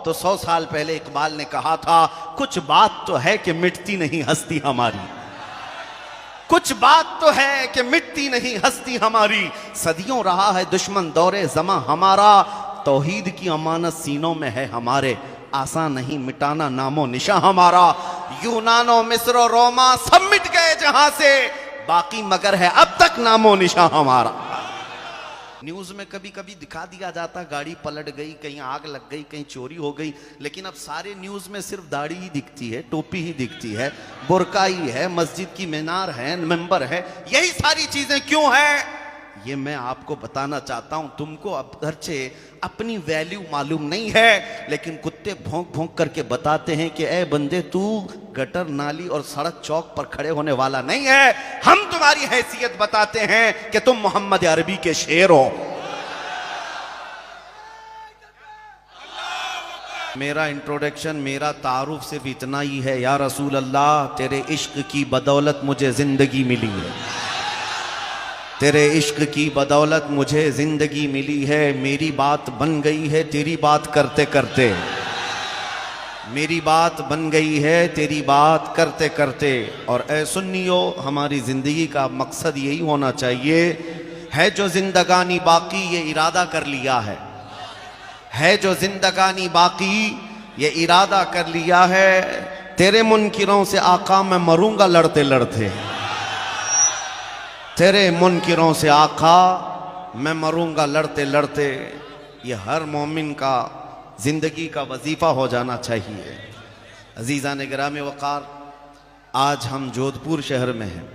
तो 100 साल पहले इकबाल ने कहा था, कुछ बात तो है कि मिटती नहीं हस्ती हमारी, कुछ बात तो है कि मिटती नहीं हस्ती हमारी। सदियों रहा है दुश्मन दौरे ज़मा हमारा, तौहीद की अमानत सीनों में है हमारे, आसान नहीं मिटाना नामो निशा हमारा। यूनानो मिस्र रोमा सब मिट गए जहां से, बाकी मगर है अब तक नामो निशा हमारा। न्यूज में कभी कभी दिखा दिया जाता गाड़ी पलट गई, कहीं आग लग गई, कहीं चोरी हो गई, लेकिन अब सारे न्यूज में सिर्फ दाढ़ी ही दिखती है, टोपी ही दिखती है, बुर्का ही है, मस्जिद की मीनार है, मेंबर है। यही सारी चीजें क्यों है ये मैं आपको बताना चाहता हूं। तुमको अब घरचे अपनी वैल्यू मालूम नहीं है, लेकिन कुत्ते भौंक भौंक करके बताते हैं कि ए बंदे तू गटर नाली और सड़क चौक पर खड़े होने वाला नहीं है। हम तुम्हारी हैसियत बताते हैं कि तुम मोहम्मद अरबी के शेर हो। मेरा इंट्रोडक्शन, मेरा तारुफ सिर्फ इतना ही है, या रसूल अल्लाह तेरे इश्क की बदौलत मुझे जिंदगी मिली है, तेरे इश्क की बदौलत मुझे जिंदगी मिली है। मेरी बात बन गई है तेरी बात करते करते, मेरी बात बन गई है तेरी बात करते करते। और ऐ सुन्नियो, हमारी जिंदगी का मकसद यही होना चाहिए, है जो जिंदगानी बाकी ये इरादा कर लिया है जो जिंदगानी बाकी ये इरादा कर लिया है। तेरे मुनकिरों से आका मैं मरूंगा लड़ते लड़ते, तेरे मुनकिरों से आका मैं मरूंगा लड़ते लड़ते। ये हर मोमिन का जिंदगी का वजीफा हो जाना चाहिए। अजीज़ान गिरामी वक़ार, आज हम जोधपुर शहर में हैं।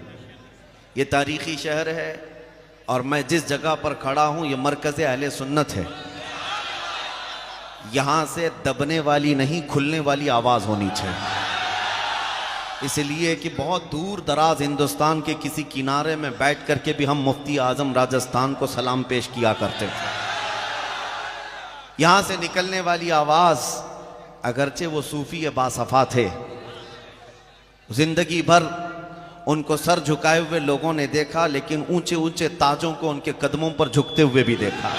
ये तारीख़ी शहर है और मैं जिस जगह पर खड़ा हूँ ये मरकज़ अहले सुन्नत है। यहाँ से दबने वाली नहीं, खुलने वाली आवाज़ होनी चाहिए, इसलिए कि बहुत दूर दराज हिंदुस्तान के किसी किनारे में बैठ करके भी हम मुफ्ती आजम राजस्थान को सलाम पेश किया करते थे। यहाँ से निकलने वाली आवाज़, अगरचे वो सूफी बासफा थे, जिंदगी भर उनको सर झुकाए हुए लोगों ने देखा, लेकिन ऊंचे ऊंचे ताजों को उनके कदमों पर झुकते हुए भी देखा।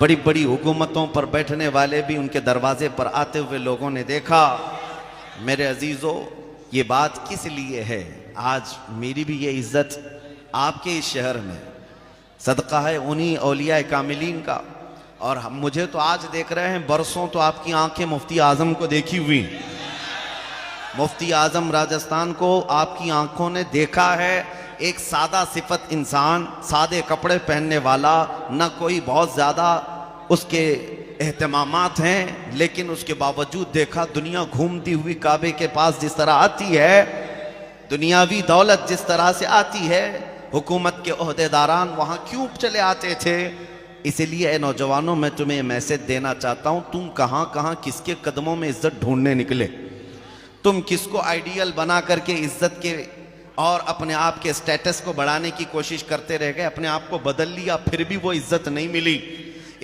बड़ी बड़ी हुकूमतों पर बैठने वाले भी उनके दरवाजे पर आते हुए लोगों ने देखा। मेरे अजीज़ों, ये बात किस लिए है? आज मेरी भी ये इज़्ज़त आपके इस शहर में सदका है उन्हीं औलिया कामिलीन का। और हम मुझे तो आज देख रहे हैं, बरसों तो आपकी आंखें मुफ्ती आज़म को देखी हुई, मुफ्ती आज़म राजस्थान को आपकी आंखों ने देखा है। एक सादा सिफत इंसान, सादे कपड़े पहनने वाला, न कोई बहुत ज़्यादा उसके एहतमामात हैं, लेकिन उसके बावजूद देखा दुनिया घूमती हुई काबे के पास जिस तरह आती है, दुनियावी दौलत जिस तरह से आती है, हुकूमत के ओहदेदारान वहाँ क्यों चले आते थे। इसलिए नौजवानों, मैं तुम्हें मैसेज देना चाहता हूँ, तुम कहाँ कहाँ किसके कदमों में इज्जत ढूंढने निकले, तुम किसको आइडियल बना करके इज्जत के और अपने आप के स्टेटस को बढ़ाने की कोशिश करते रह गए। अपने आप को बदल लिया, फिर भी वो इज्जत नहीं मिली।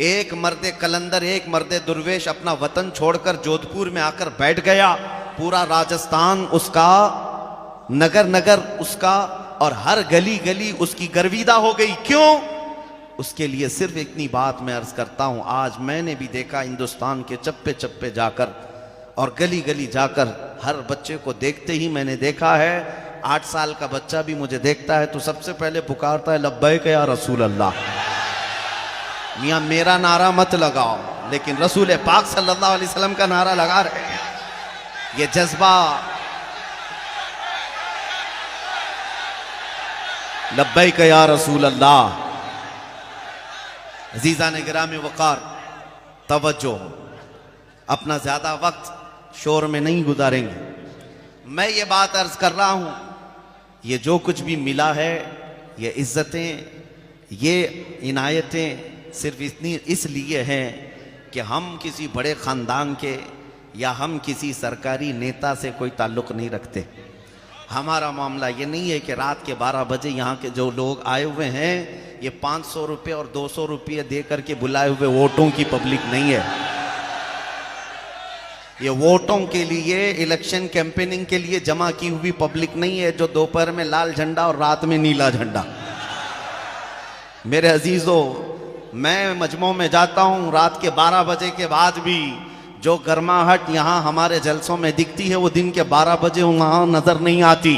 एक मर्दे कलंदर, एक मर्दे दुर्वेश अपना वतन छोड़कर जोधपुर में आकर बैठ गया। पूरा राजस्थान उसका, नगर नगर उसका, और हर गली गली उसकी गर्विदा हो गई। क्यों? उसके लिए सिर्फ इतनी बात मैं अर्ज करता हूं, आज मैंने भी देखा हिंदुस्तान के चप्पे चप्पे जाकर और गली गली जाकर, हर बच्चे को देखते ही मैंने देखा है, 8 साल का बच्चा भी मुझे देखता है तो सबसे पहले पुकारता है लब्बैक या रसूल अल्लाह। मियां मेरा नारा मत लगाओ, लेकिन रसूल पाक सल्लल्लाहु अलैहि वसल्लम का नारा लगा रहे हैं। ये जज्बा लब्बैक या रसूल अल्लाह। अज़ीज़ान गिरामी वक़ार, तवज्जो, अपना ज्यादा वक्त शोर में नहीं गुजारेंगे। मैं ये बात अर्ज कर रहा हूं, ये जो कुछ भी मिला है, ये इज्जतें, ये इनायतें सिर्फ इतनी इसलिए हैं कि हम किसी बड़े ख़ानदान के या हम किसी सरकारी नेता से कोई ताल्लुक़ नहीं रखते। हमारा मामला ये नहीं है कि रात के 12 बजे यहाँ के जो लोग आए हुए हैं, ये 500 रुपये और 200 रुपये दे करके बुलाए हुए वोटों की पब्लिक नहीं है। ये वोटों के लिए, इलेक्शन कैंपेनिंग के लिए जमा की हुई पब्लिक नहीं है, जो दोपहर में लाल झंडा और रात में नीला झंडा। मेरे अजीजों, मैं मजमों में जाता हूं, रात के 12 बजे के बाद भी जो गर्माहट यहां हमारे जलसों में दिखती है वो दिन के 12 बजे वहां नजर नहीं आती।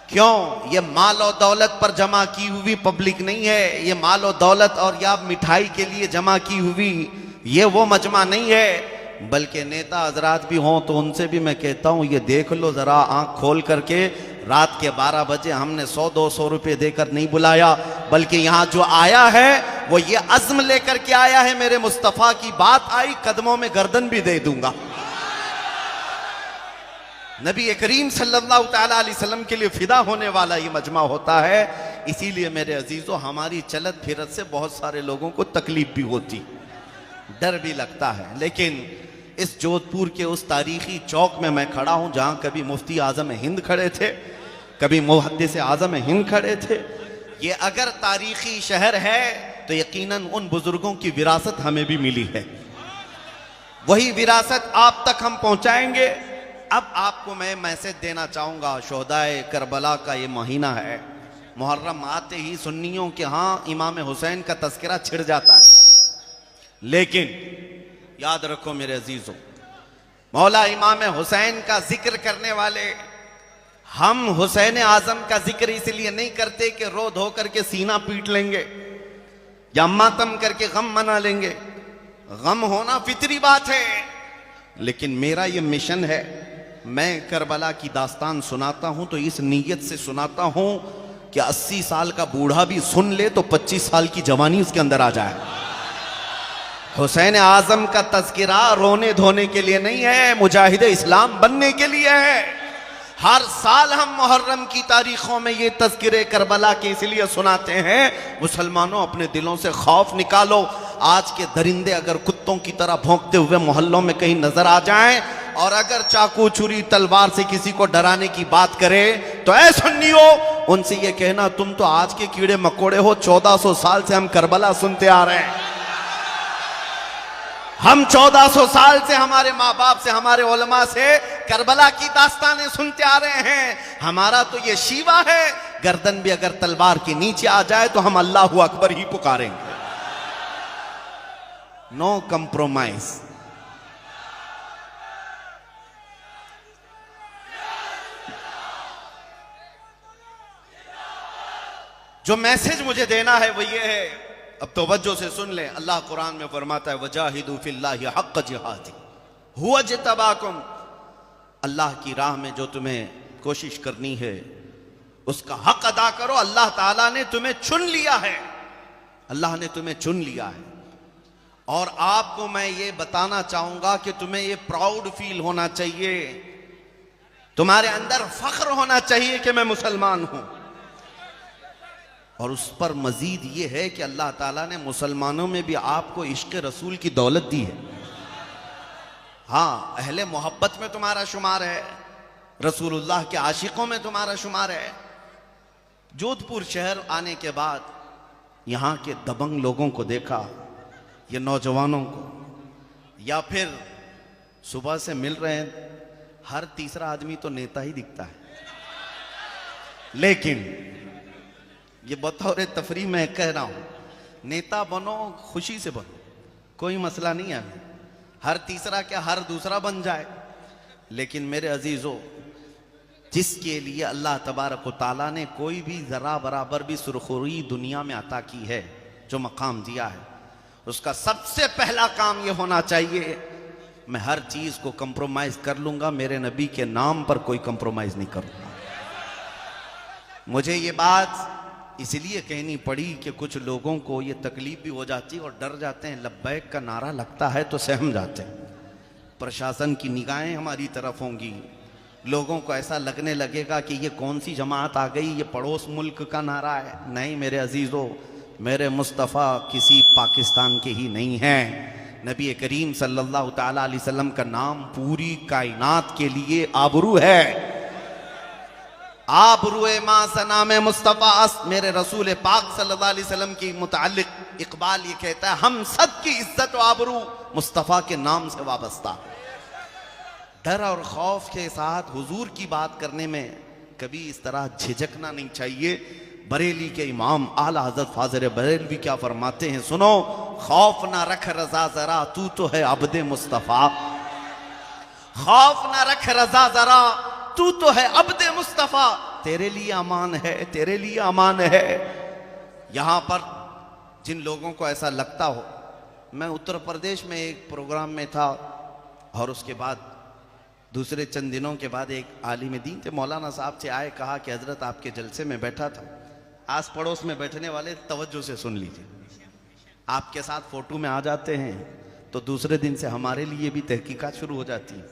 क्यों? ये माल और दौलत पर जमा की हुई पब्लिक नहीं है, ये माल और दौलत और या मिठाई के लिए जमा की हुई ये वो मजमा नहीं है, बल्कि नेता हजरात भी हों तो उनसे भी मैं कहता हूं ये देख लो जरा आंख खोल करके, रात के 12 बजे हमने 100-200 रुपए देकर नहीं बुलाया, बल्कि यहां जो आया है वो ये अज़्म लेकर के आया है, मेरे मुस्तफा की बात आई कदमों में गर्दन भी दे दूंगा। नबी करीम सल्लल्लाहु तआला अलैहि वसल्लम के लिए फिदा होने वाला ये मजमा होता है। इसीलिए मेरे अजीजों, हमारी चलत फिरत से बहुत सारे लोगों को तकलीफ भी होती, डर भी लगता है, लेकिन इस जोधपुर के उस तारीखी चौक में मैं खड़ा हूं जहां कभी मुफ्ती आजम हिंद खड़े थे, कभी मुहद्दिस आजम हिंद खड़े थे। ये अगर तारीखी शहर है तो यकीनन उन बुजुर्गों की विरासत हमें भी मिली है, वही विरासत आप तक हम पहुंचाएंगे। अब आपको मैं मैसेज देना चाहूंगा, शोहदाए करबला का ये महीना है, मुहर्रम आते ही सुन्नियों के यहाँ इमाम हुसैन का तस्करा छिड़ जाता है, लेकिन याद रखो मेरे अजीजों, मौला इमाम हुसैन का जिक्र करने वाले हम हुसैन आजम का जिक्र इसलिए नहीं करते कि रो धो करके सीना पीट लेंगे या मातम करके गम मना लेंगे। गम होना फितरी बात है, लेकिन मेरा ये मिशन है, मैं करबला की दास्तान सुनाता हूं तो इस नीयत से सुनाता हूं कि 80 साल का बूढ़ा भी सुन ले तो 25 साल की जवानी उसके अंदर आ जाए। हुसैन आजम का तज़किरा रोने धोने के लिए नहीं है, मुजाहिद इस्लाम बनने के लिए है। हर साल हम मुहर्रम की तारीखों में ये तज़किरे करबला के इसलिए सुनाते हैं, मुसलमानों अपने दिलों से खौफ निकालो। आज के दरिंदे अगर कुत्तों की तरह भौंकते हुए मोहल्लों में कहीं नजर आ जाएं और अगर चाकू छुरी तलवार से किसी को डराने की बात करे तो ऐ सुन्नियो, उनसे ये कहना तुम तो आज के कीड़े मकोड़े हो, 1400 साल से हम करबला सुनते आ रहे हैं। हम 1400 साल से हमारे माँ बाप से, हमारे उलमा से करबला की दास्तानें सुनते आ रहे हैं। हमारा तो ये शीवा है, गर्दन भी अगर तलवार के नीचे आ जाए तो हम अल्लाहु अकबर ही पुकारेंगे। No compromise. जो मैसेज मुझे देना है वो ये है, अब तवज्जो से सुन लें। अल्लाह कुरान में फरमाता है वजाहिदू फिल्लाहि हक़्क़ जिहादी हुवा जितबाकुम। अल्लाह की राह में जो तुम्हें कोशिश करनी है उसका हक अदा करो। अल्लाह ताला ने तुम्हें चुन लिया है, अल्लाह ने तुम्हें चुन लिया है। और आपको मैं ये बताना चाहूंगा कि तुम्हें ये प्राउड फील होना चाहिए, तुम्हारे अंदर फख्र होना चाहिए कि मैं मुसलमान हूं। और उस पर मजीद ये है कि अल्लाह ताला ने मुसलमानों में भी आपको इश्क रसूल की दौलत दी है। हाँ, अहले मोहब्बत में तुम्हारा शुमार है, रसूलुल्लाह के आशिकों में तुम्हारा शुमार है। जोधपुर शहर आने के बाद यहाँ के दबंग लोगों को देखा, ये नौजवानों को, या फिर सुबह से मिल रहे हैं, हर तीसरा आदमी तो नेता ही दिखता है। लेकिन ये बतौर तफरी मैं कह रहा हूं, नेता बनो, खुशी से बनो, कोई मसला नहीं है। हर तीसरा क्या हर दूसरा बन जाए, लेकिन मेरे अजीजों, जिसके लिए अल्लाह तबारक व तआला ने कोई भी जरा बराबर भी सुरखुरी दुनिया में अता की है, जो मकाम दिया है, उसका सबसे पहला काम यह होना चाहिए मैं हर चीज को कंप्रोमाइज कर लूंगा, मेरे नबी के नाम पर कोई कंप्रोमाइज नहीं करूंगा। मुझे ये बात इसलिए कहनी पड़ी कि कुछ लोगों को ये तकलीफ भी हो जाती है और डर जाते हैं, लब्बैक का नारा लगता है तो सहम जाते हैं। प्रशासन की निगाहें हमारी तरफ होंगी, लोगों को ऐसा लगने लगेगा कि ये कौन सी जमात आ गई, ये पड़ोस मुल्क का नारा है। नहीं मेरे अजीजों, मेरे मुस्तफ़ा किसी पाकिस्तान के ही नहीं हैं। नबी करीम सल्लल्लाहु तआला अलैहि वसल्लम का नाम पूरी कायनात के लिए आबरू है। आबरूए मां सनाम मुस्तफ़ा, मेरे रसूल पाक सल्लल्लाहु अलैहि वसल्लम की मुताल्लिक इकबाल ये कहता है, हम सब की इज्जत और आबरू मुस्तफ़ा के नाम से वाबस्ता। डर और खौफ के साथ हुजूर की बात करने में कभी इस तरह झिझकना नहीं चाहिए, बरेली के इमाम आला हजरत फाज़िल बरेलवी क्या फरमाते हैं, सुनो, खौफ ना रख रजा जरा, तू तो है अब्दे मुस्तफ़ा। खौफ ना रख रजा जरा, तू तो है अब्दे मुस्तफ़ा, तेरे लिए अमान है, तेरे लिए अमान है। यहां पर जिन लोगों को ऐसा लगता हो, मैं उत्तर प्रदेश में एक प्रोग्राम में था और उसके बाद दूसरे चंद दिनों के बाद एक आलिम दीन थे, मौलाना साहब से आए, कहा कि हजरत आपके जलसे में बैठा था, आस पड़ोस में बैठने वाले तवज्जो से सुन लीजिए, आपके साथ फोटो में आ जाते हैं तो दूसरे दिन से हमारे लिए भी तहकीकात शुरू हो जाती है।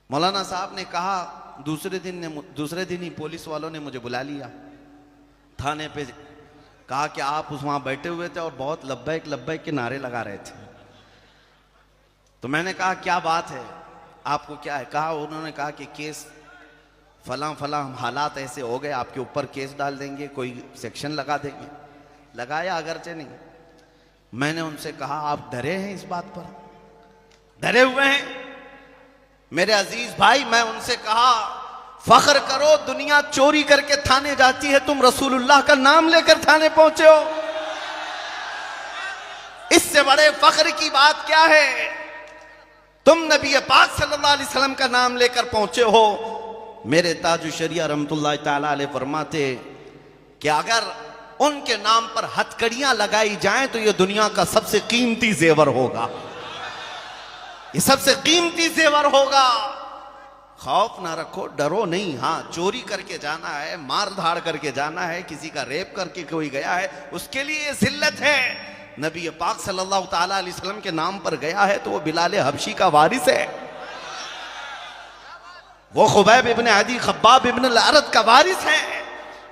मौलाना साहब ने कहा, दूसरे दिन ही पुलिस वालों ने मुझे बुला लिया थाने पे, कहा कि आप उस वहां बैठे हुए थे और बहुत लब्बैक लब्बैक के नारे लगा रहे थे। तो मैंने कहा क्या बात है, आपको क्या है? कहा, उन्होंने कहा कि केस फलां फलां हालात ऐसे हो गए, आपके ऊपर केस डाल देंगे, कोई सेक्शन लगा देंगे। लगाया अगरचे नहीं। मैंने उनसे कहा, आप डरे हैं इस बात पर? डरे हुए हैं मेरे अजीज भाई? मैं उनसे कहा, फख्र करो, दुनिया चोरी करके थाने जाती है, तुम रसूलुल्लाह का नाम लेकर थाने पहुंचे हो, इससे बड़े फख्र की बात क्या है? तुम नबी पाक सल्लल्लाहु अलैहि वसल्लम का नाम लेकर पहुंचे हो। मेरे ताजु शरिया रहमतुल्लाह ताला अलैह फरमाते कि अगर उनके नाम पर हथकड़ियां लगाई जाएं तो यह दुनिया का सबसे कीमती जेवर होगा, ये सबसे कीमती जेवर होगा। खौफ ना रखो, डरो नहीं। हाँ, चोरी करके जाना है, मार धाड़ करके जाना है, किसी का रेप करके कोई गया है, उसके लिए ये जिल्लत है। नबी पाक सल्लल्लाहु ताला अलैहि वसल्लम के नाम पर गया है तो वो बिलाल हबशी का वारिस है, वो खुबैब इब्न अदी खब्बाब इब्न अल-अरद का वारिस है।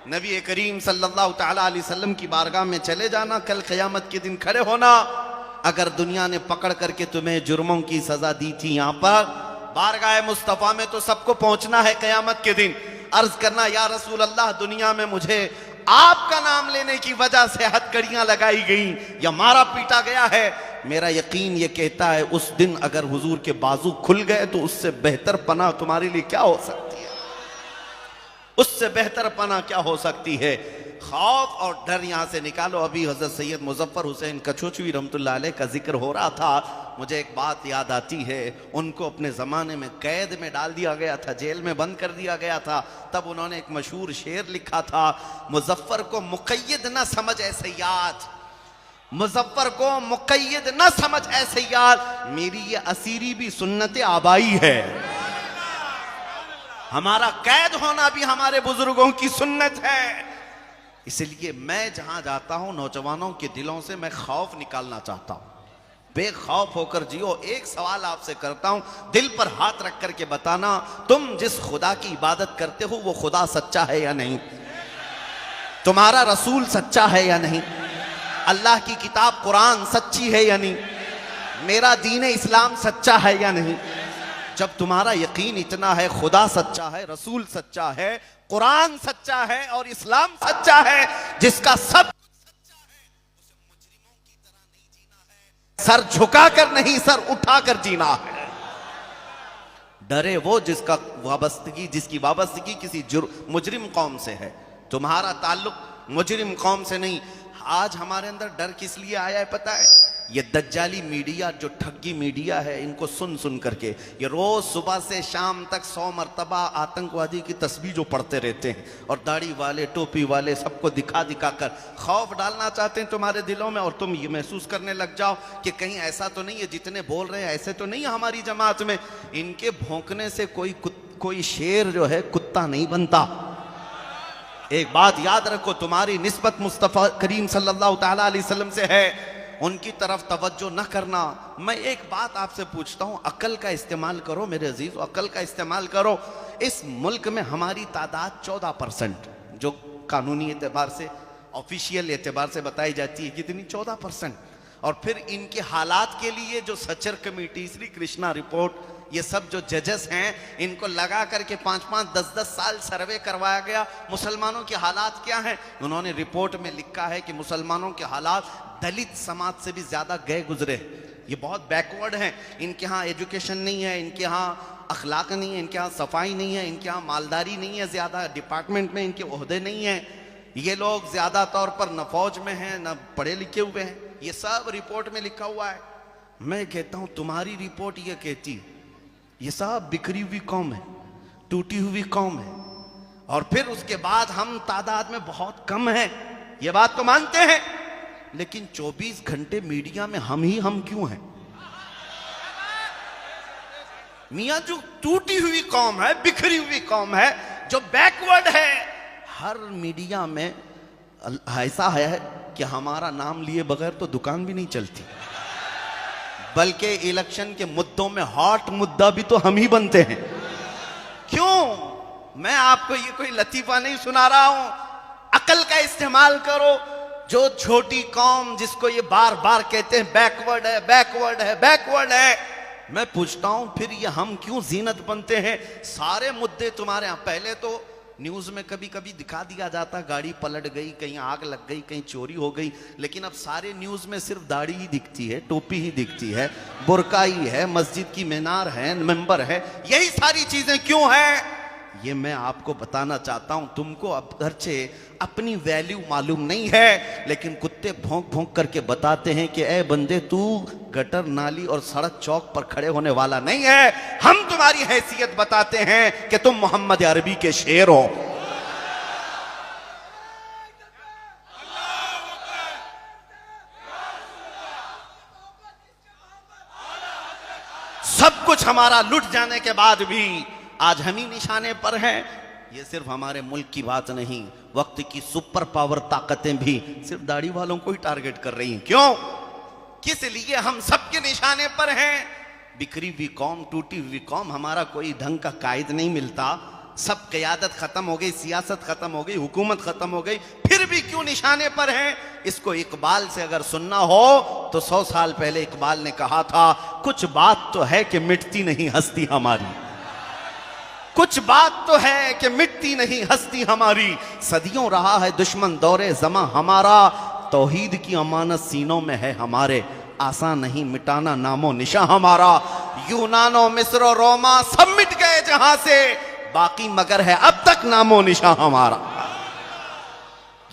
नबी करीम सल्लल्लाहु ताला अलैहि वसल्लम की बारगाह में चले जाना, कल क़यामत के दिन खड़े होना। अगर दुनिया ने पकड़ करके तुम्हें जुर्मों की सजा दी थी, यहां पर बारगाह मुस्तफा में तो सबको पहुंचना है क़यामत के दिन। अर्ज करना, या रसूल अल्लाह, दुनिया में मुझे आपका नाम लेने की वजह से हथकड़ियां लगाई गई या मारा पीटा गया है, मेरा यकीन ये कहता है उस दिन अगर हुजूर के बाजू खुल गए तो उससे बेहतर पनाह तुम्हारे लिए क्या हो सकती है? उससे बेहतर पनाह क्या हो सकती है? खौफ और डर यहां से निकालो। अभी हजरत सैयद मुजफ्फर हुसैन कछोचवी रहमतुल्लाह अलैह का जिक्र हो रहा था, मुझे एक बात याद आती है। उनको अपने ज़माने में कैद में डाल दिया गया था, जेल में बंद कर दिया गया था। तब उन्होंने एक मशहूर शेर लिखा था, मुजफ्फर को मुक़य्यद न समझ ऐसे याद, मुजफ्फर को मुक़य्यद न समझ ऐसे याद, मेरी ये असीरी भी सुन्नत आबाई है। हमारा कैद होना भी हमारे बुजुर्गों की सुन्नत है। इसलिए मैं जहां जाता हूं, नौजवानों के दिलों से मैं खौफ निकालना चाहता हूं, बेखौफ होकर जियो। एक सवाल आपसे करता हूं, दिल पर हाथ रख करके बताना, तुम जिस खुदा की इबादत करते हो वो खुदा सच्चा है या नहीं? तुम्हारा रसूल सच्चा है या नहीं? अल्लाह की किताब कुरान सच्ची है या नहीं? मेरा दीन इस्लाम सच्चा है या नहीं? जब तुम्हारा यकीन इतना है, खुदा सच्चा है, रसूल सच्चा है, कुरान सच्चा है और इस्लाम सच्चा है, जिसका सब सच्चा है, उसे मुजरिमों की तरह नहीं जीना है, सर झुकाकर नहीं, सर उठाकर जीना है। डरे वो जिसका वाबस्तगी, जिसकी वाबस्तगी किसी मुजरिम कौम से है, तुम्हारा ताल्लुक मुजरिम कौम से नहीं। आज हमारे अंदर डर किस लिए आया है पता है? ये दज्जाली मीडिया, जो ठगी मीडिया है, इनको सुन सुन करके ये रोज सुबह से शाम तक 100 मरतबा आतंकवादी की तस्बीह जो पढ़ते रहते हैं, और दाढ़ी वाले, टोपी वाले, सबको दिखा दिखा कर खौफ डालना चाहते हैं तुम्हारे दिलों में, और तुम ये महसूस करने लग जाओ कि कहीं ऐसा तो नहीं है, जितने बोल रहे हैं ऐसे तो नहीं है हमारी जमात में। इनके भौंकने से कोई शेर जो है कुत्ता नहीं बनता। एक बात याद रखो, तुम्हारी निस्बत मुस्तफ़ा करीम सल्लल्लाहु ताला अलैहि वसल्लम से है, उनकी तरफ तवज्जो न करना। मैं एक बात आपसे पूछता हूं, अकल का इस्तेमाल करो मेरे अजीज, अकल का इस्तेमाल करो। इस मुल्क में हमारी तादाद 14%, जो कानूनी एतबार से, ऑफिशियल एतबार से बताई जाती है, कितनी? 14%। और फिर इनके हालात के लिए जो सचर कमेटी, श्री कृष्णा रिपोर्ट, ये सब जो जजेस हैं, इनको लगा करके 5-5, 10-10 साल सर्वे करवाया गया, मुसलमानों के हालात क्या हैं। उन्होंने रिपोर्ट में लिखा है कि मुसलमानों के हालात दलित समाज से भी ज़्यादा गए गुजरे, ये बहुत बैकवर्ड हैं। इनके यहाँ एजुकेशन नहीं है, इनके यहाँ अखलाक नहीं है, इनके यहाँ सफाई नहीं है, इनके यहाँ मालदारी नहीं है, ज़्यादा डिपार्टमेंट में इनके ओहदे नहीं हैं, ये लोग ज़्यादा तौर पर न फौज में हैं न पढ़े लिखे हुए हैं, ये सब रिपोर्ट में लिखा हुआ है। मैं कहता हूँ तुम्हारी रिपोर्ट ये कहती है ये सब बिखरी हुई कौम है, टूटी हुई कौम है, और फिर उसके बाद हम तादाद में बहुत कम हैं, ये बात तो मानते हैं, लेकिन 24 घंटे मीडिया में हम क्यों हैं? मियां जो टूटी हुई कौम है, बिखरी हुई कौम है, जो बैकवर्ड है, हर मीडिया में ऐसा है कि हमारा नाम लिए बगैर तो दुकान भी नहीं चलती, बल्कि इलेक्शन के मुद्दों में हॉट मुद्दा भी तो हम ही बनते हैं। क्यों? मैं आपको ये कोई लतीफा नहीं सुना रहा हूं, अकल का इस्तेमाल करो। जो छोटी कौम जिसको ये बार बार कहते हैं बैकवर्ड है, बैकवर्ड है, बैकवर्ड है, मैं पूछता हूं फिर ये हम क्यों जीनत बनते हैं? सारे मुद्दे तुम्हारे यहां, पहले तो न्यूज में कभी कभी दिखा दिया जाता गाड़ी पलट गई, कहीं आग लग गई, कहीं चोरी हो गई, लेकिन अब सारे न्यूज में सिर्फ दाढ़ी ही दिखती है, टोपी ही दिखती है, बुर्का ही है, मस्जिद की मीनार है, मेंबर है, यही सारी चीजें क्यों है? ये मैं आपको बताना चाहता हूं। तुमको अब अगरचे अपनी वैल्यू मालूम नहीं है, लेकिन कुत्ते भौंक भौंक करके बताते हैं कि ए बंदे तू गटर नाली और सड़क चौक पर खड़े होने वाला नहीं है। हम तुम्हारी हैसियत बताते हैं कि तुम मोहम्मद अरबी के शेर हो। सब कुछ हमारा लुट जाने के बाद भी आज हम ही निशाने पर हैं। ये सिर्फ हमारे मुल्क की बात नहीं, वक्त की सुपर पावर ताकतें भी सिर्फ दाढ़ी वालों को ही टारगेट कर रही हैं। क्यों? किस लिए? हम सबके निशाने पर हैं। बिखरी हुई कौम, टूटी हुई कौम, हमारा कोई ढंग का कायद नहीं मिलता, सब क़यादत खत्म हो गई, सियासत खत्म हो गई, हुकूमत खत्म हो गई, फिर भी क्यों निशाने पर हैं? इसको इकबाल से अगर सुनना हो तो 100 साल पहले इकबाल ने कहा था, कुछ बात तो है कि मिटती नहीं हस्ती हमारी, कुछ बात तो है कि मिटती नहीं हस्ती हमारी, सदियों रहा है दुश्मन दौरे ज़मा हमारा, तौहीद की अमानत सीनों में है हमारे, आसान नहीं मिटाना नामो निशा हमारा, यूनानो मिस्र रोमा सब मिट गए जहां से, बाकी मगर है अब तक नामो निशा हमारा।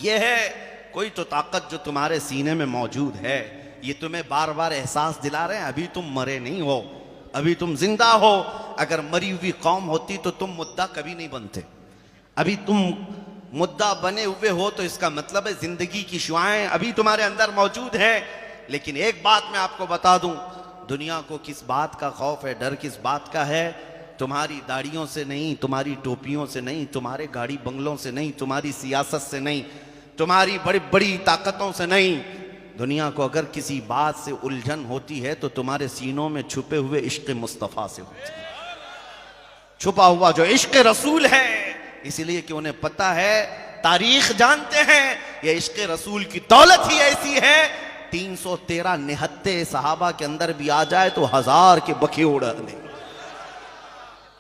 यह है कोई तो ताकत जो तुम्हारे सीने में मौजूद है, ये तुम्हें बार बार एहसास दिला रहे हैं अभी तुम मरे नहीं हो, अभी तुम जिंदा हो। अगर मरी हुई कौम होती तो तुम मुद्दा कभी नहीं बनते, अभी तुम मुद्दा बने हुए हो तो इसका मतलब है जिंदगी की शुआएं अभी तुम्हारे अंदर मौजूद है। लेकिन एक बात मैं आपको बता दूं, दुनिया को किस बात का खौफ है, डर किस बात का है? तुम्हारी दाढ़ियों से नहीं, तुम्हारी टोपियों से नहीं, तुम्हारे गाड़ी बंगलों से नहीं, तुम्हारी सियासत से नहीं, तुम्हारी बड़ी बड़ी ताकतों से नहीं। दुनिया को अगर किसी बात से उलझन होती है तो तुम्हारे सीनों में छुपे हुए इश्क मुस्तफ़ा से होती है, छुपा हुआ जो इश्क रसूल है। इसलिए कि उन्हें पता है, तारीख जानते हैं, ये इश्क रसूल की दौलत ही ऐसी है, 313 निहत्ते सहाबा के अंदर भी आ जाए तो 1000 के बखे उड़ने,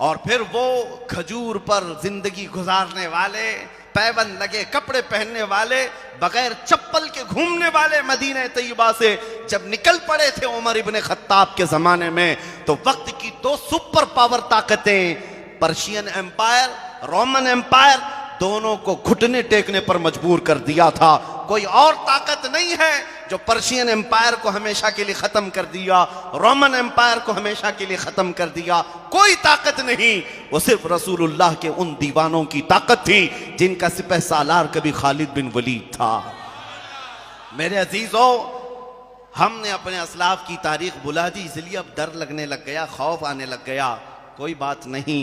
और फिर वो खजूर पर जिंदगी गुजारने वाले, पैबंद लगे कपड़े पहनने वाले, बगैर चप्पल के घूमने वाले मदीना तैयबा से जब निकल पड़े थे उमर इब्ने खत्ताब के जमाने में, तो वक्त की 2 सुपर पावर ताकतें, पर्शियन एम्पायर, रोमन एम्पायर, दोनों को घुटने टेकने पर मजबूर कर दिया था। कोई और ताकत नहीं है जो पर्शियन एम्पायर को हमेशा के लिए खत्म कर दिया, रोमन एम्पायर को हमेशा के लिए खत्म कर दिया, कोई ताकत नहीं। वो सिर्फ रसूलुल्लाह के उन दीवानों की ताकत थी जिनका सिपह सालार कभी खालिद बिन वलीद था। मेरे अजीजों, हमने अपने असलाफ की तारीख बुला दी, इसलिए अब डर लगने लग गया, खौफ आने लग गया। कोई बात नहीं,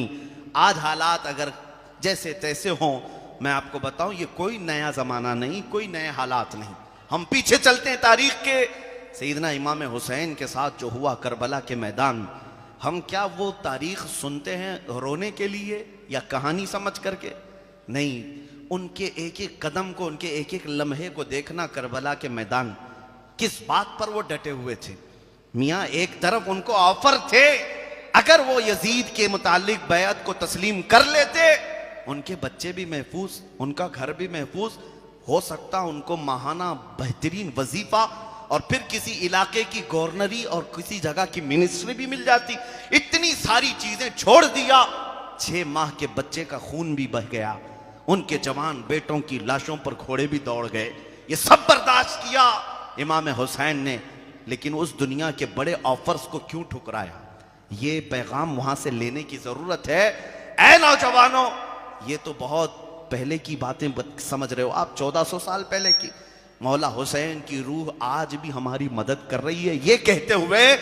आज हालात अगर जैसे तैसे हों, मैं आपको बताऊं ये कोई नया जमाना नहीं, कोई नए हालात नहीं। हम पीछे चलते हैं तारीख के, सैयदना इमाम हुसैन के साथ जो हुआ करबला के मैदान, हम क्या वो तारीख सुनते हैं रोने के लिए या कहानी समझ करके? नहीं, उनके एक एक कदम को, उनके एक एक लम्हे को देखना, करबला के मैदान, किस बात पर वो डटे हुए थे। मियाँ एक तरफ उनको ऑफर थे, अगर वो यजीद के मुतालिक बैअत को तस्लीम कर लेते, उनके बच्चे भी महफूज, उनका घर भी महफूज, हो सकता उनको माहाना बेहतरीन वजीफा और फिर किसी इलाके की गवर्नरी और किसी जगह की मिनिस्ट्री भी मिल जाती। इतनी सारी चीजें छोड़ दिया, 6 माह के बच्चे का खून भी बह गया, उनके जवान बेटों की लाशों पर घोड़े भी दौड़ गए, ये सब बर्दाश्त किया इमाम हुसैन ने। लेकिन उस दुनिया के बड़े ऑफर्स को क्यों ठुकराया? ये पैगाम वहां से लेने की जरूरत है। ऐ नौजवानों, ये तो बहुत पहले की बातें समझ रहे हो आप, 1400 साल पहले की। मौला हुसैन की रूह आज भी हमारी मदद कर रही है। ये कहते हुए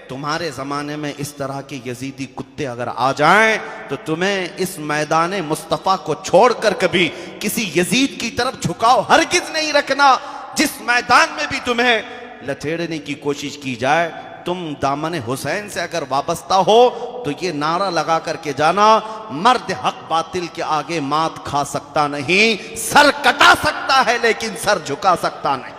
तुम्हारे जमाने में इस तरह के यजीदी कुत्ते अगर आ जाएं तो तुम्हें इस मैदान मुस्तफा को छोड़कर कभी किसी यजीद की तरफ झुकाव हरगिज नहीं रखना। जिस मैदान में भी तुम्हें लथेड़ने की कोशिश की जाए, तुम दामन हुसैन से अगर वाबस्ता हो तो ये नारा लगा करके जाना, मर्द हक बातिल के आगे मात खा सकता नहीं, सर कटा सकता है लेकिन सर झुका सकता नहीं।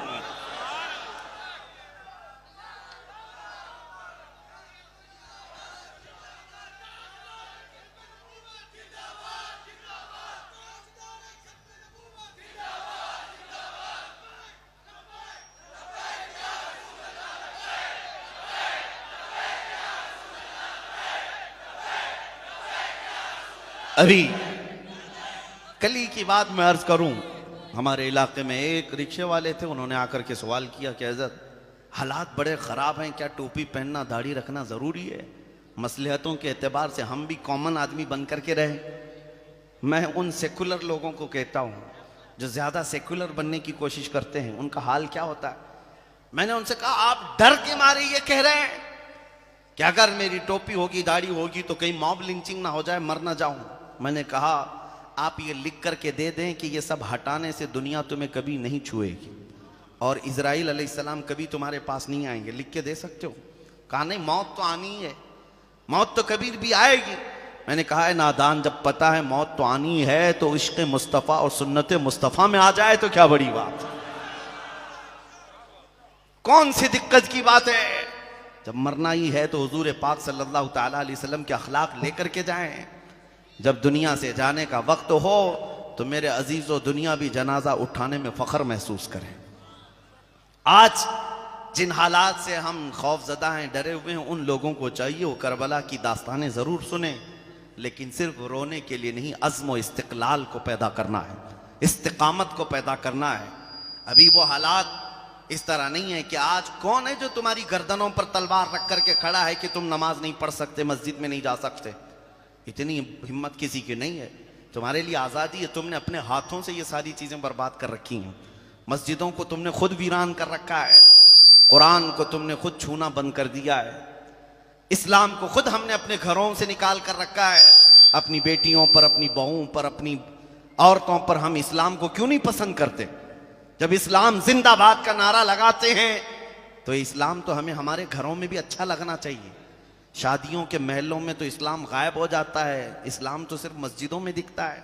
अभी कल ही की बात मैं अर्ज करूं, हमारे इलाके में एक रिक्शे वाले थे, उन्होंने आकर के सवाल किया कि हज़रत हालात बड़े ख़राब हैं, क्या टोपी पहनना दाढ़ी रखना ज़रूरी है? मसलहतों के एतबार से हम भी कॉमन आदमी बन करके रहे। मैं उन सेकुलर लोगों को कहता हूँ जो ज़्यादा सेकुलर बनने की कोशिश करते हैं, उनका हाल क्या होता है। मैंने उनसे कहा, आप डर के मारे ये कह रहे हैं कि अगर मेरी टोपी होगी दाढ़ी होगी तो कहीं मॉब लिंचिंग ना हो जाए, मर ना जाऊं। मैंने कहा, आप ये लिख करके दे दें कि ये सब हटाने से दुनिया तुम्हें कभी नहीं छुएगी और इजराइल अलैहिस्सलाम कभी तुम्हारे पास नहीं आएंगे, लिख के दे सकते हो? कहा नहीं, मौत तो आनी ही है, मौत तो कभी भी आएगी। मैंने कहा है नादान, जब पता है मौत तो आनी है तो इश्क़ मुस्तफ़ा और सुन्नत मुस्तफ़ा में आ जाए तो क्या बड़ी बात, कौन सी दिक्कत की बात है। जब मरना ही है तो हुजूर पाक सल्लल्लाहु ताला अलैहि वसल्लम के अखलाक लेकर के जाएं। जब दुनिया से जाने का वक्त हो तो मेरे अजीजों, दुनिया भी जनाजा उठाने में फख्र महसूस करें। आज जिन हालात से हम खौफजदा हैं, डरे हुए हैं, उन लोगों को चाहिए वो करबला की दास्तानें ज़रूर सुने, लेकिन सिर्फ रोने के लिए नहीं, अज़्म व इस्तिक़लाल को पैदा करना है, इस्तिक़ामत को पैदा करना है। अभी वो हालात इस तरह नहीं है कि आज कौन है जो तुम्हारी गर्दनों पर तलवार रख करके खड़ा है कि तुम नमाज नहीं पढ़ सकते, मस्जिद में नहीं जा सकते। इतनी हिम्मत किसी की नहीं है। तुम्हारे लिए आज़ादी है, तुमने अपने हाथों से ये सारी चीज़ें बर्बाद कर रखी हैं। मस्जिदों को तुमने खुद वीरान कर रखा है, कुरान को तुमने खुद छूना बंद कर दिया है, इस्लाम को खुद हमने अपने घरों से निकाल कर रखा है। अपनी बेटियों पर, अपनी बहुओं पर, अपनी औरतों पर हम इस्लाम को क्यों नहीं पसंद करते? जब इस्लाम जिंदाबाद का नारा लगाते हैं तो इस्लाम तो हमें हमारे घरों में भी अच्छा लगना चाहिए। शादियों के महलों में तो इस्लाम गायब हो जाता है, इस्लाम तो सिर्फ मस्जिदों में दिखता है।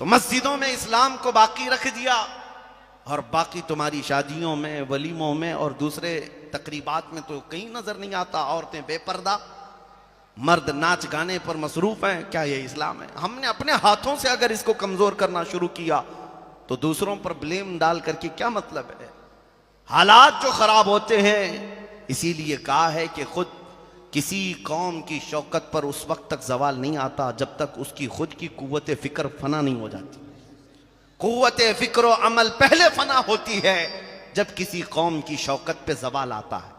तो मस्जिदों में इस्लाम को बाकी रख दिया और बाकी तुम्हारी शादियों में, वलीमों में और दूसरे तकरीबात में तो कहीं नजर नहीं आता। औरतें बेपर्दा, मर्द नाच गाने पर मसरूफ हैं। क्या ये इस्लाम है? हमने अपने हाथों से अगर इसको कमजोर करना शुरू किया तो दूसरों पर ब्लेम डाल करके क्या मतलब है? हालात जो खराब होते हैं, इसीलिए कहा है कि खुद किसी कौम की शौकत पर उस वक्त तक जवाल नहीं आता जब तक उसकी खुद की कुव्वत फिक्र फना नहीं हो जाती। कुव्वत फिक्र अमल पहले फना होती है जब किसी कौम की शौकत पे जवाल आता है।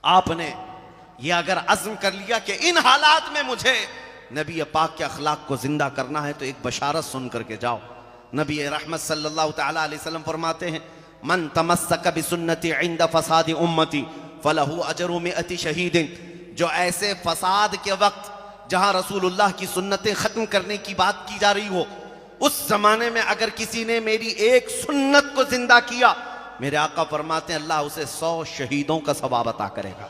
आपने ये अगर अज़्म कर लिया कि इन हालात में मुझे नबी पाक के अखलाक को जिंदा करना है तो एक बशारत सुन करके जाओ। नबी रहमत सल्लल्लाहु ताला अलैहि वसल्लम फरमाते हैं, मन तमस्सक बिसुन्नती इंद फसाद उम्मती फलहु अजरु मिअति शहीदिन। जो ऐसे फसाद के वक्त जहां रसूलुल्लाह की सुन्नतें खत्म करने की बात की जा रही हो, उस जमाने में अगर किसी ने मेरी एक सुन्नत को जिंदा किया, मेरे आका फरमाते हैं अल्लाह उसे 100 शहीदों का सवाब अता करेगा।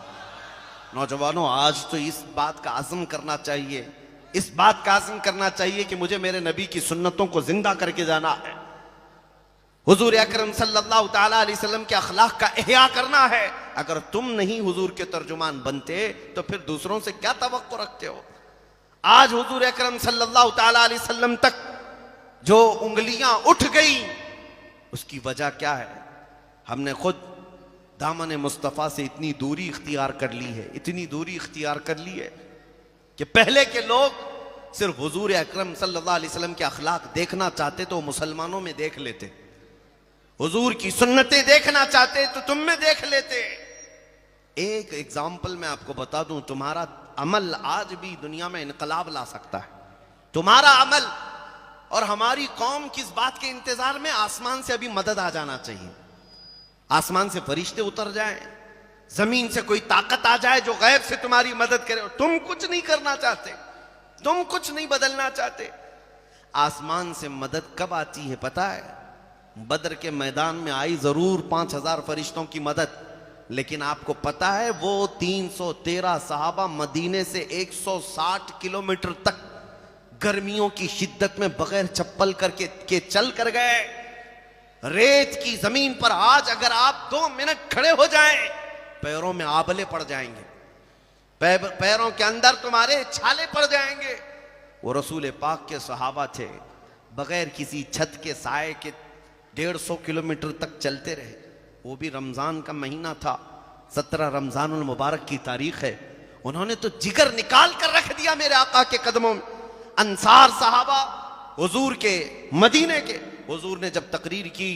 नौजवानों, आज तो इस बात का आज़म करना चाहिए, इस बात का आज़म करना चाहिए कि मुझे मेरे नबी की सुन्नतों को जिंदा करके जाना है। हुजूर अकरम सल्लल्लाहु ताला अलैहि वसल्लम के अखलाक का इह्या करना है। अगर तुम नहीं हुजूर के तर्जुमान बनते तो फिर दूसरों से क्या तवक्को रखते हो? आज हुजूर अकरम सल्लल्लाहु ताला अलैहि वसल्लम तक जो उंगलियां उठ गई, उसकी वजह क्या है? हमने खुद दामन मुस्तफ़ा से इतनी दूरी इख्तियार कर ली है, इतनी दूरी इख्तियार कर ली है कि पहले के लोग सिर्फ हुजूर अकरम सल्लल्लाहु अलैहि वसल्लम के अखलाक देखना चाहते तो मुसलमानों में देख लेते, हुजूर की सुन्नतें देखना चाहते तो तुम में देख लेते। एक एग्जाम्पल मैं आपको बता दूं, तुम्हारा अमल आज भी दुनिया में इनकलाब ला सकता है। तुम्हारा अमल, और हमारी कौम किस बात के इंतजार में, आसमान से अभी मदद आ जाना चाहिए, आसमान से फरिश्ते उतर जाएं, जमीन से कोई ताकत आ जाए जो गैब से तुम्हारी मदद करे। तुम कुछ नहीं करना चाहते, तुम कुछ नहीं बदलना चाहते। आसमान से मदद कब आती है पता है? बदर के मैदान में आई जरूर 5000 फरिश्तों की मदद, लेकिन आपको पता है वो 313 सहाबा मदीने से 160 किलोमीटर तक गर्मियों की शिद्दत में बगैर चप्पल करके चल कर गए। रेत की जमीन पर आज अगर आप 2 मिनट खड़े हो जाएं, पैरों में आबले पड़ जाएंगे, पैरों के अंदर तुम्हारे छाले पड़ जाएंगे। वो रसूल पाक के सहाबा थे, बगैर किसी छत के साए के 150 किलोमीटर तक चलते रहे। वो भी रमजान का महीना था, 17 रमजानुल मुबारक की तारीख है। उन्होंने तो जिगर निकाल कर रख दिया मेरे आका के कदमों में। अंसार सहाबा हुजूर के, मदीने के, हुजूर ने जब तकरीर की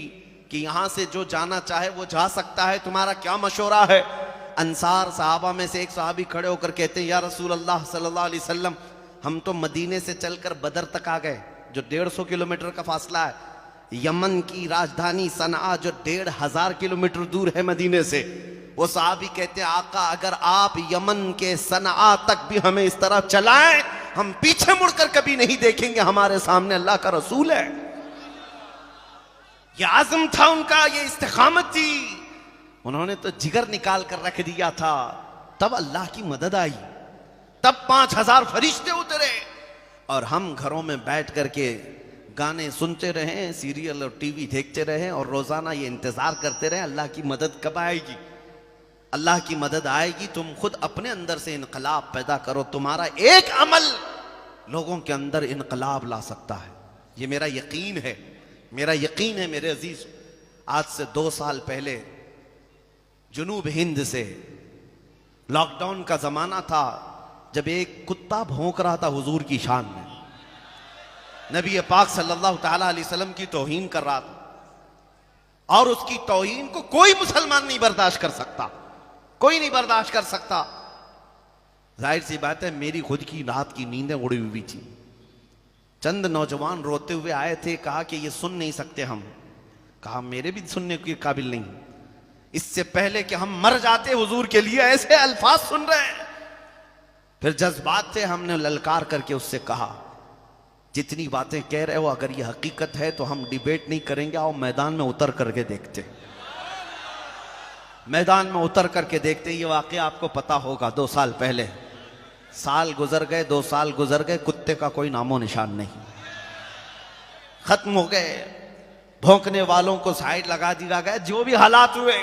कि यहां से जो जाना चाहे वो जा सकता है, तुम्हारा क्या मशवरा है? अंसार सहाबा में से एक सहाबी खड़े होकर कहते हैं, या रसूल अल्लाह सल्लल्लाहु अलैहि वसल्लम, हम तो मदीने से चलकर बदर तक आ गए, जो 150 किलोमीटर का फासला है। यमन की राजधानी सनआ जो 1500 किलोमीटर दूर है मदीने से। वो सहाबी कहते हैं, आका अगर आप यमन के सनआ तक भी हमें इस तरह चलाएं, हम पीछे मुड़कर कभी नहीं देखेंगे, हमारे सामने अल्लाह का रसूल है। ये आज़म था उनका, ये इस्तिकामत थी। उन्होंने तो जिगर निकाल कर रख दिया था। तब अल्लाह की मदद आई, तब 5000 फरिश्ते उतरे, और हम घरों में बैठ करके गाने सुनते रहे, सीरियल और टीवी देखते रहे, और रोजाना ये इंतजार करते रहे अल्लाह की मदद कब आएगी। अल्लाह की मदद आएगी, तुम खुद अपने अंदर से इनकलाब पैदा करो। तुम्हारा एक अमल लोगों के अंदर इनकलाब ला सकता है, ये मेरा यकीन है, मेरा यकीन है मेरे अजीज। आज से 2 साल पहले जुनूब हिंद से लॉकडाउन का जमाना था, जब एक कुत्ता भौंक रहा था हुजूर की शान में, नबी पाक सल्लल्लाहु ताला अलैहि वसल्लम की तौहीन कर रहा था, और उसकी तौहीन को कोई मुसलमान नहीं बर्दाश्त कर सकता, कोई नहीं बर्दाश्त कर सकता। जाहिर सी बात है, मेरी खुद की रात की नींदें उड़ी हुई थी। चंद नौजवान रोते हुए आए थे, कहा कि ये सुन नहीं सकते हम। कहा मेरे भी सुनने के काबिल नहीं, इससे पहले कि हम मर जाते हुजूर के लिए ऐसे अल्फाज सुन रहे हैं। फिर जज्बात थे, हमने ललकार करके उससे कहा, जितनी बातें कह रहे हो अगर ये हकीकत है तो हम डिबेट नहीं करेंगे, आओ मैदान में उतर करके देखते, मैदान में उतर करके देखते। ये वाकया आपको पता होगा, 2 साल पहले, साल गुजर गए, 2 साल गुजर गए, कुत्ते का कोई नामो निशान नहीं, खत्म हो गए। भौंकने वालों को साइड लगा दिया गया, जो भी हालात हुए।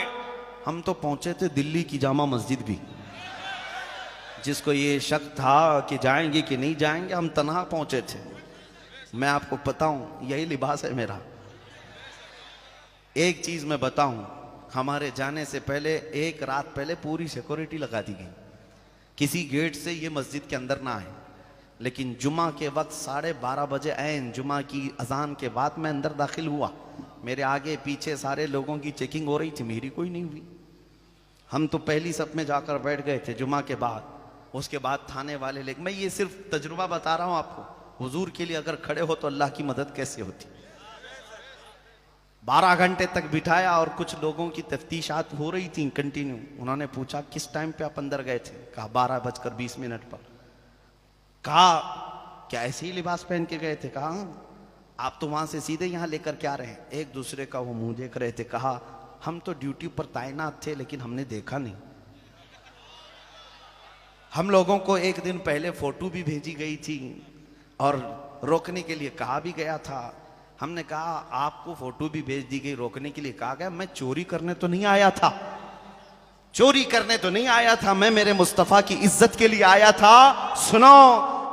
हम तो पहुंचे थे दिल्ली की जामा मस्जिद भी, जिसको ये शक था कि जाएंगे कि नहीं जाएंगे, हम तन्हा पहुंचे थे। मैं आपको बताऊं, यही लिबास है मेरा। एक चीज मैं बताऊं, हमारे जाने से पहले 1 रात पहले पूरी सिक्योरिटी लगा दी गई, किसी गेट से ये मस्जिद के अंदर ना आए। लेकिन जुमा के वक्त 12:30 बजे ऐन जुमा की अजान के बाद मैं अंदर दाखिल हुआ, मेरे आगे पीछे सारे लोगों की चेकिंग हो रही थी, मेरी कोई नहीं हुई। हम तो पहली सफ में जाकर बैठ गए थे जुमा के बाद, उसके बाद थाने वाले लेकिन मैं ये सिर्फ तजुर्बा बता रहा हूं आपको, हुजूर के लिए अगर खड़े हो तो अल्लाह की मदद कैसे होती। 12 घंटे तक बिठाया, और कुछ लोगों की तफ्तीशात हो रही थी कंटिन्यू। उन्होंने पूछा किस टाइम पे आप अंदर गए थे? कहा 12:20 पर। कहा क्या ऐसे ही लिबास पहन के गए थे? कहा आप तो वहां से सीधे यहां लेकर क्या रहे? एक दूसरे का वो मुंह देख रहे थे। कहा हम तो ड्यूटी पर तैनात थे लेकिन हमने देखा नहीं। हम लोगों को एक दिन पहले फोटो भी भेजी गई थी और रोकने के लिए कहा भी गया था। हमने कहा आपको फोटो भी भेज दी गई, रोकने के लिए कहा गया। मैं चोरी करने तो नहीं आया था, चोरी करने तो नहीं आया था, मैं मेरे मुस्तफा की इज्जत के लिए आया था। सुनो,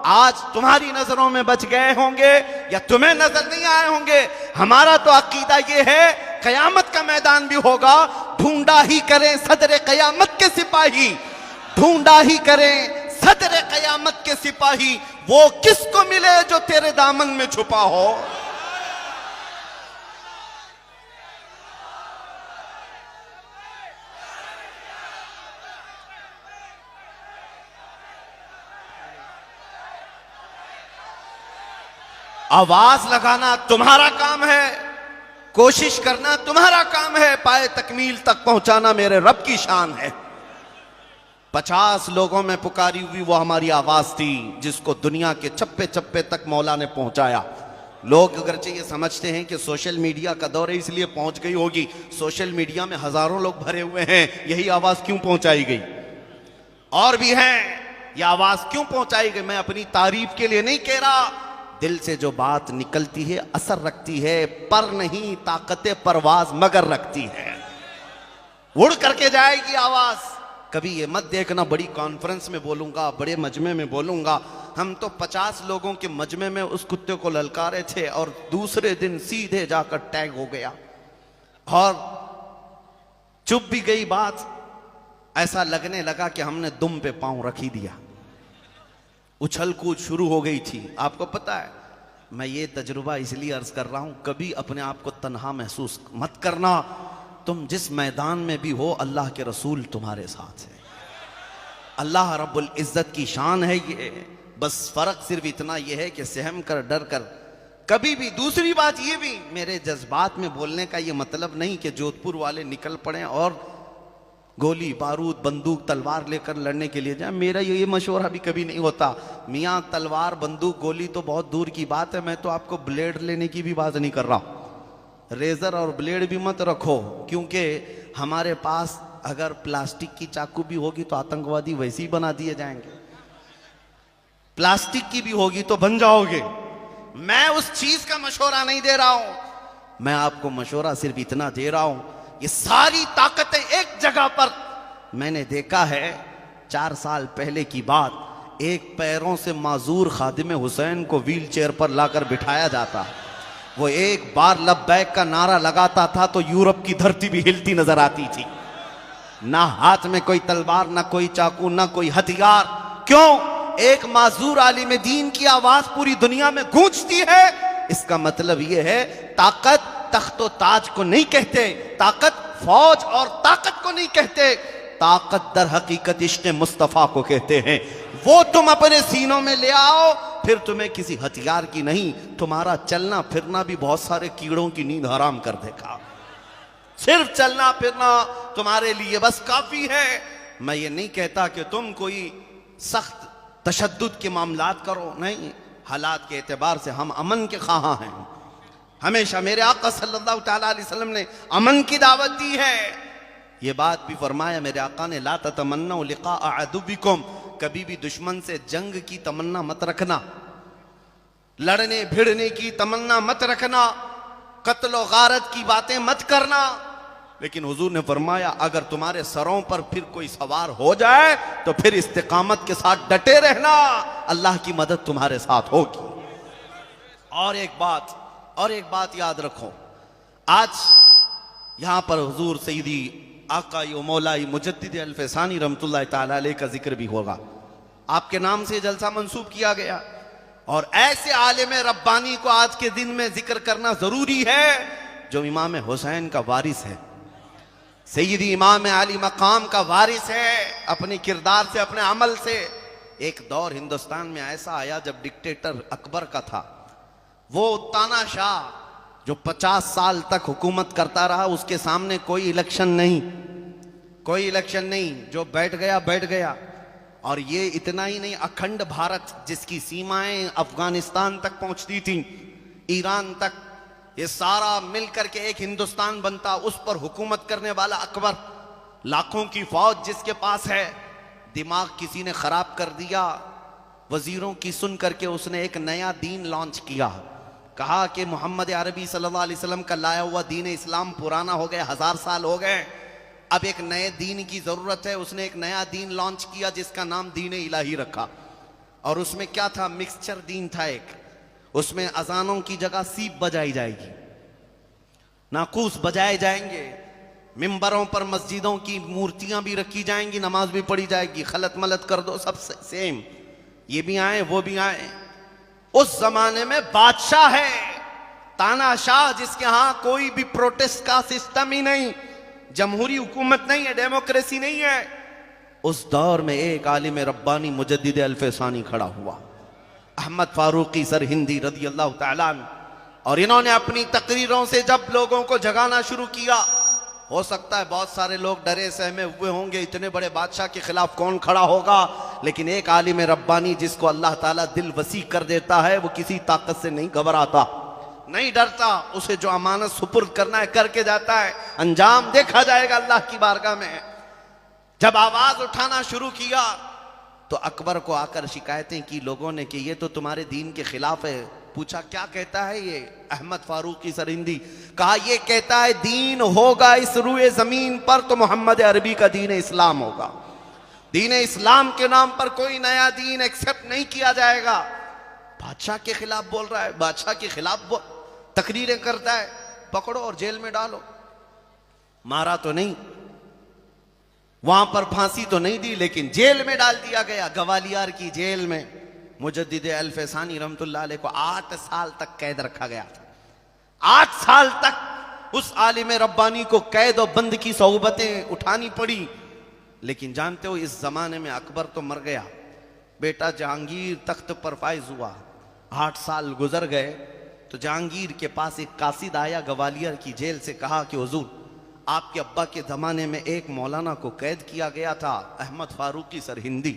आज तुम्हारी नजरों में बच गए होंगे या तुम्हें नजर नहीं आए होंगे, हमारा तो अकीदा ये है कयामत का मैदान भी होगा, ढूंढा ही करें सदरे कयामत के सिपाही, ढूंढा ही करें सदरे कयामत के सिपाही, वो किसको मिले जो तेरे दामन में छुपा हो। आवाज लगाना तुम्हारा काम है, कोशिश करना तुम्हारा काम है, पाए तकमील तक पहुंचाना मेरे रब की शान है। 50 लोगों में पुकारी हुई वो हमारी आवाज थी जिसको दुनिया के चप्पे चप्पे तक मौला ने पहुंचाया। लोग अगरचे ये समझते हैं कि सोशल मीडिया का दौर है इसलिए पहुंच गई होगी, सोशल मीडिया में हजारों लोग भरे हुए हैं, यही आवाज क्यों पहुंचाई गई? और भी हैं, ये आवाज क्यों पहुंचाई गई? मैं अपनी तारीफ के लिए नहीं कह रहा, दिल से जो बात निकलती है असर रखती है, पर नहीं ताकत परवाज मगर रखती है, उड़ करके जाएगी आवाज। कभी ये मत देखना बड़ी कॉन्फ्रेंस में बोलूंगा, बड़े मजमे में बोलूंगा। हम तो 50 लोगों के मजमे में उस कुत्ते को ललकारे थे और दूसरे दिन सीधे जाकर टैग हो गया और चुप भी गई बात। ऐसा लगने लगा कि हमने दुम पे पांव रख ही दिया, उछल कूद शुरू हो गई थी। आपको पता है, मैं ये तजुर्बा इसलिए अर्ज कर रहा हूं, कभी अपने आप को तन्हा महसूस मत करना। तुम जिस मैदान में भी हो, अल्लाह के रसूल तुम्हारे साथ है, अल्लाह रब्बुल इज्जत की शान है ये। बस फर्क सिर्फ इतना यह है कि सहम कर, डर कर कभी भी। दूसरी बात ये भी, मेरे जज्बात में बोलने का ये मतलब नहीं कि जोधपुर वाले निकल पड़े और गोली बारूद बंदूक तलवार लेकर लड़ने के लिए जाए। मेरा ये मशवरा भी कभी नहीं होता। मियाँ तलवार बंदूक गोली तो बहुत दूर की बात है, मैं तो आपको ब्लेड लेने की भी बात नहीं कर रहा। रेजर और ब्लेड भी मत रखो, क्योंकि हमारे पास अगर प्लास्टिक की चाकू भी होगी तो आतंकवादी वैसे ही बना दिए जाएंगे, प्लास्टिक की भी होगी तो बन जाओगे। मैं उस चीज का मशवरा नहीं दे रहा हूं, मैं आपको मशवरा सिर्फ इतना दे रहा हूं, ये सारी ताकतें एक जगह पर। मैंने देखा है 4 साल पहले की बात, एक पैरों से माजूर खादिम हुसैन को व्हील चेयर पर लाकर बिठाया जाता, वो एक बार लब्बैक का नारा लगाता था तो यूरोप की धरती भी हिलती नजर आती थी। ना हाथ में कोई तलवार, ना कोई चाकू, ना कोई हथियार। क्यों? एक माजूर आलिम दीन की आवाज पूरी दुनिया में गूंजती है। इसका मतलब यह है, ताकत तख्तो ताज को नहीं कहते, ताकत फौज और ताकत को नहीं कहते, ताकत दर हकीकत इश्क़ मुस्तफ़ा को कहते हैं। वो तुम अपने सीनों में ले आओ, फिर तुम्हें किसी हथियार की नहीं, तुम्हारा चलना फिरना भी बहुत सारे कीड़ों की नींद हराम कर देगा। सिर्फ चलना फिरना तुम्हारे लिए बस काफी है। मैं ये नहीं कहता कि तुम कोई सख्त तशद्दुद के मामलात करो, नहीं, हालात के एतबार से हम अमन के ख़्वाह हैं। हमेशा मेरे आका सल्लल्लाहु तआला अलैहि वसल्लम ने अमन की दावत दी है। ये बात भी फरमाया मेरे आका ने, ला ततमन्नौ लिक़ा अदुबिकुम, कभी भी दुश्मन से जंग की तमन्ना मत रखना, लड़ने भिड़ने की तमन्ना मत रखना, कत्ल गारत की बातें मत करना। लेकिन हुजूर ने फरमाया, अगर तुम्हारे सरों पर फिर कोई सवार हो जाए तो फिर इस्तिकामत के साथ डटे रहना, अल्लाह की मदद तुम्हारे साथ होगी। और एक बात याद रखो, आज यहां पर हुजूर सईदी आकाई व मौलाई मुजद्दिद अल-फैसानी रहमतुल्लाह तआला अलैह का जिक्र भी होगा। आपके नाम से जलसा मंसूब किया गया और ऐसे आलिम रब्बानी को आज के दिन में जिक्र करना जरूरी है जो इमाम हुसैन का वारिस है, सैयदी इमाम अली मकाम का वारिस है, अपने किरदार से, अपने अमल से। एक दौर हिंदुस्तान में ऐसा आया जब डिक्टेटर अकबर का था, वो तानाशाह जो 50 साल तक हुकूमत करता रहा, उसके सामने कोई इलेक्शन नहीं, जो बैठ गया। और ये इतना ही नहीं, अखंड भारत जिसकी सीमाएं अफगानिस्तान तक पहुंचती थी, ईरान तक, ये सारा मिलकर के एक हिंदुस्तान बनता, उस पर हुकूमत करने वाला अकबर, लाखों की फौज जिसके पास है। दिमाग किसी ने खराब कर दिया, वजीरों की सुन करके उसने एक नया दीन लॉन्च किया, कहा कि मोहम्मद अरबी सल्लल्लाहु अलैहि वसल्लम का लाया हुआ दीन इस्लाम पुराना हो गया, 1000 साल हो गए, अब एक नए दीन की जरूरत है। उसने एक नया दीन लॉन्च किया जिसका नाम दीन इलाही रखा। और उसमें क्या था? मिक्सचर दीन था एक। उसमें अजानों की जगह सीप बजाई जाएगी, नाकूस बजाए जाएंगे, मिंबरों पर मस्जिदों की मूर्तियां भी रखी जाएंगी, नमाज भी पढ़ी जाएगी, खलत मलत कर दो, सब सेम, ये भी आए वो भी आए। उस जमाने में बादशाह है तानाशाह, जिसके यहां कोई भी प्रोटेस्ट का सिस्टम ही नहीं, जमहूरी हुकूमत नहीं है, डेमोक्रेसी नहीं है। उस दौर में एक आलिम रब्बानी मुजद्दिद अल्फसानी खड़ा हुआ, अहमद फारूकी सरहिंदी रदी अल्लाह तआला अन्हु, और इन्होंने अपनी तकरीरों से जब लोगों को जगाना शुरू किया, हो सकता है बहुत सारे लोग डरे सहमे हुए होंगे, इतने बड़े बादशाह के खिलाफ कौन खड़ा होगा, लेकिन एक आलिम रब्बानी जिसको अल्लाह ताला दिल वसी कर देता है, वो किसी ताकत से नहीं घबराता, नहीं डरता, उसे जो अमानत सुपुर्द करना है करके जाता है, अंजाम देखा जाएगा अल्लाह की बारगाह में। जब आवाज उठाना शुरू किया तो अकबर को आकर शिकायतें की लोगों ने कि ये तो तुम्हारे दीन के खिलाफ है। पूछा क्या कहता है ये? अहमद फारूकी सरहिंदी कहा ये कहता है दीन होगा इस रुए जमीन पर तो मोहम्मद अरबी का दीन इस्लाम होगा, दीन इस्लाम के नाम पर कोई नया दीन एक्सेप्ट नहीं किया जाएगा। बादशाह के खिलाफ बोल रहा है, बादशाह के खिलाफ तकरीरें करता है, पकड़ो और जेल में डालो। मारा तो नहीं, वहां पर फांसी तो नहीं दी, लेकिन जेल में डाल दिया गया, ग्वालियर की जेल में। मुजद्दिद अल्फसानी रहमतुल्लाह अलैह को 8 साल तक कैद रखा गया था। 8 साल तक उस आलिम रब्बानी को कैद और बंद की सोहबतें उठानी पड़ी। लेकिन जानते हो इस जमाने में अकबर तो मर गया, बेटा जहांगीर तख्त पर फाइज हुआ। 8 साल गुजर गए तो जहांगीर के पास एक कासिद आया ग्वालियर की जेल से, कहा कि हुजूर आपके अब्बा के ज़माने में एक मौलाना को कैद किया गया था, अहमद फारूकी सरहिंदी।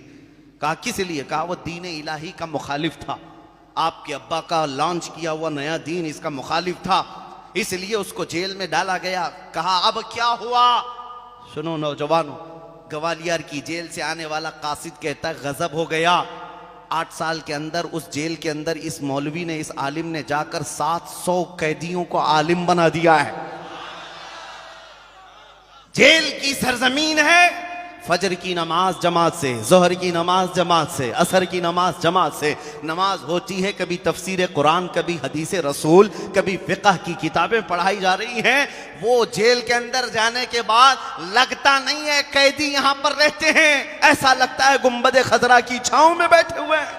कहा किस लिए? कहा वो दीन इलाही का मुखालिफ था, आपके अब्बा का लॉन्च किया हुआ नया दीन इसका मुखालिफ था, इसलिए उसको जेल में डाला गया। कहा अब क्या हुआ? सुनो नौजवानों, ग्वालियर की जेल से आने वाला कासिद कहता है गजब हो गया, 8 साल के अंदर उस जेल के अंदर इस मौलवी ने, इस आलिम ने जाकर 700 कैदियों को आलिम बना दिया है। जेल की सरजमीन है, फजर की नमाज जमात से, जोहर की नमाज जमात से, असर की नमाज जमात से नमाज होती है, कभी तफसीर कुरान, कभी हदीस रसूल, कभी फिक़ह की किताबें पढ़ाई जा रही हैं। वो जेल के अंदर जाने के बाद लगता नहीं है कैदी यहां पर रहते हैं, ऐसा लगता है गुंबद खजरा की छांव में बैठे हुए हैं।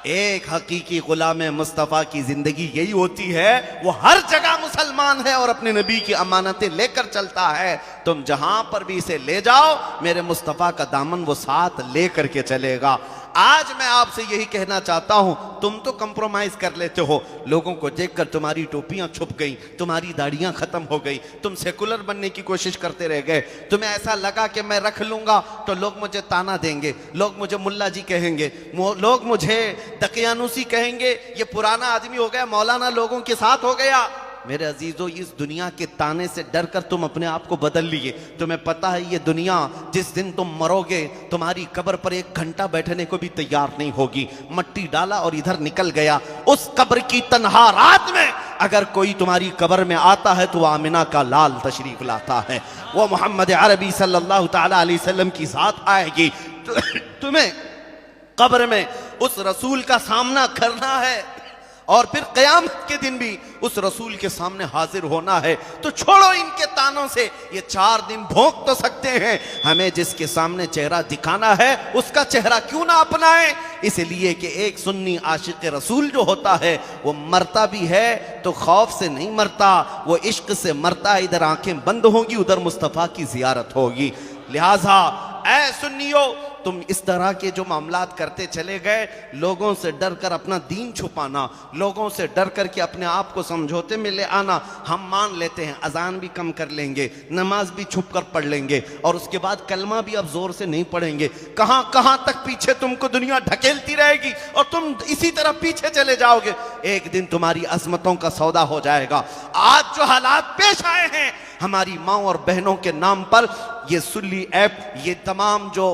एक हकीकी गुलाम मुस्तफ़ा की जिंदगी यही होती है, वो हर जगह मुसलमान है और अपने नबी की अमानतें लेकर चलता है। तुम जहां पर भी इसे ले जाओ, मेरे मुस्तफ़ा का दामन वो साथ लेकर के चलेगा। आज मैं आपसे यही कहना चाहता हूं, तुम तो कंप्रोमाइज कर लेते हो, लोगों को देखकर तुम्हारी टोपियां छुप गई, तुम्हारी दाढ़ियां खत्म हो गई, तुम सेकुलर बनने की कोशिश करते रह गए। तुम्हें ऐसा लगा कि मैं रख लूंगा तो लोग मुझे ताना देंगे, लोग मुझे मुल्ला जी कहेंगे, लोग मुझे दकियानुसी कहेंगे, ये पुराना आदमी हो गया, मौलाना लोगों के साथ हो गया। मेरे अजीजों, इस दुनिया के ताने से डरकर तुम अपने आप को बदल लिए। तुम्हें पता है ये दुनिया जिस दिन तुम मरोगे, तुम्हारी कब्र पर 1 घंटा बैठने को भी तैयार नहीं होगी। मट्टी डाला और इधर निकल गया। उस कब्र की तन्हा रात में अगर कोई तुम्हारी कब्र में आता है तो आमिना का लाल तशरीफ लाता है, वो मोहम्मद अरबी सल्लल्लाहु तआला अलैहि वसल्लम की साथ आएगी। तुम्हें कब्र में उस रसूल का सामना करना है और फिर क़यामत के दिन भी उस रसूल के सामने हाजिर होना है। तो छोड़ो इनके तानों से, ये 4 दिन भोंक तो सकते हैं, हमें जिसके सामने चेहरा दिखाना है उसका चेहरा क्यों ना अपनाएं। इसलिए कि एक सुन्नी आशिक रसूल जो होता है वो मरता भी है तो खौफ से नहीं मरता, वो इश्क से मरता है। इधर आंखें बंद होंगी, उधर मुस्तफ़ा की जियारत होगी। लिहाजा ऐ सुन्नियों, तुम इस तरह के जो मामलात करते चले गए, लोगों से डर कर अपना दीन छुपाना, लोगों से डर कर के अपने आप को समझौते में ले आना। हम मान लेते हैं अजान भी कम कर लेंगे, नमाज भी छुप कर पढ़ लेंगे और उसके बाद कलमा भी अब जोर से नहीं पढ़ेंगे। कहां कहां तक पीछे तुमको दुनिया ढकेलती रहेगी और तुम इसी तरह पीछे चले जाओगे। एक दिन तुम्हारी अजमतों का सौदा हो जाएगा। आज जो हालात पेश आए हैं हमारी माँ और बहनों के नाम पर, ये सुल्ली ऐप, ये तमाम जो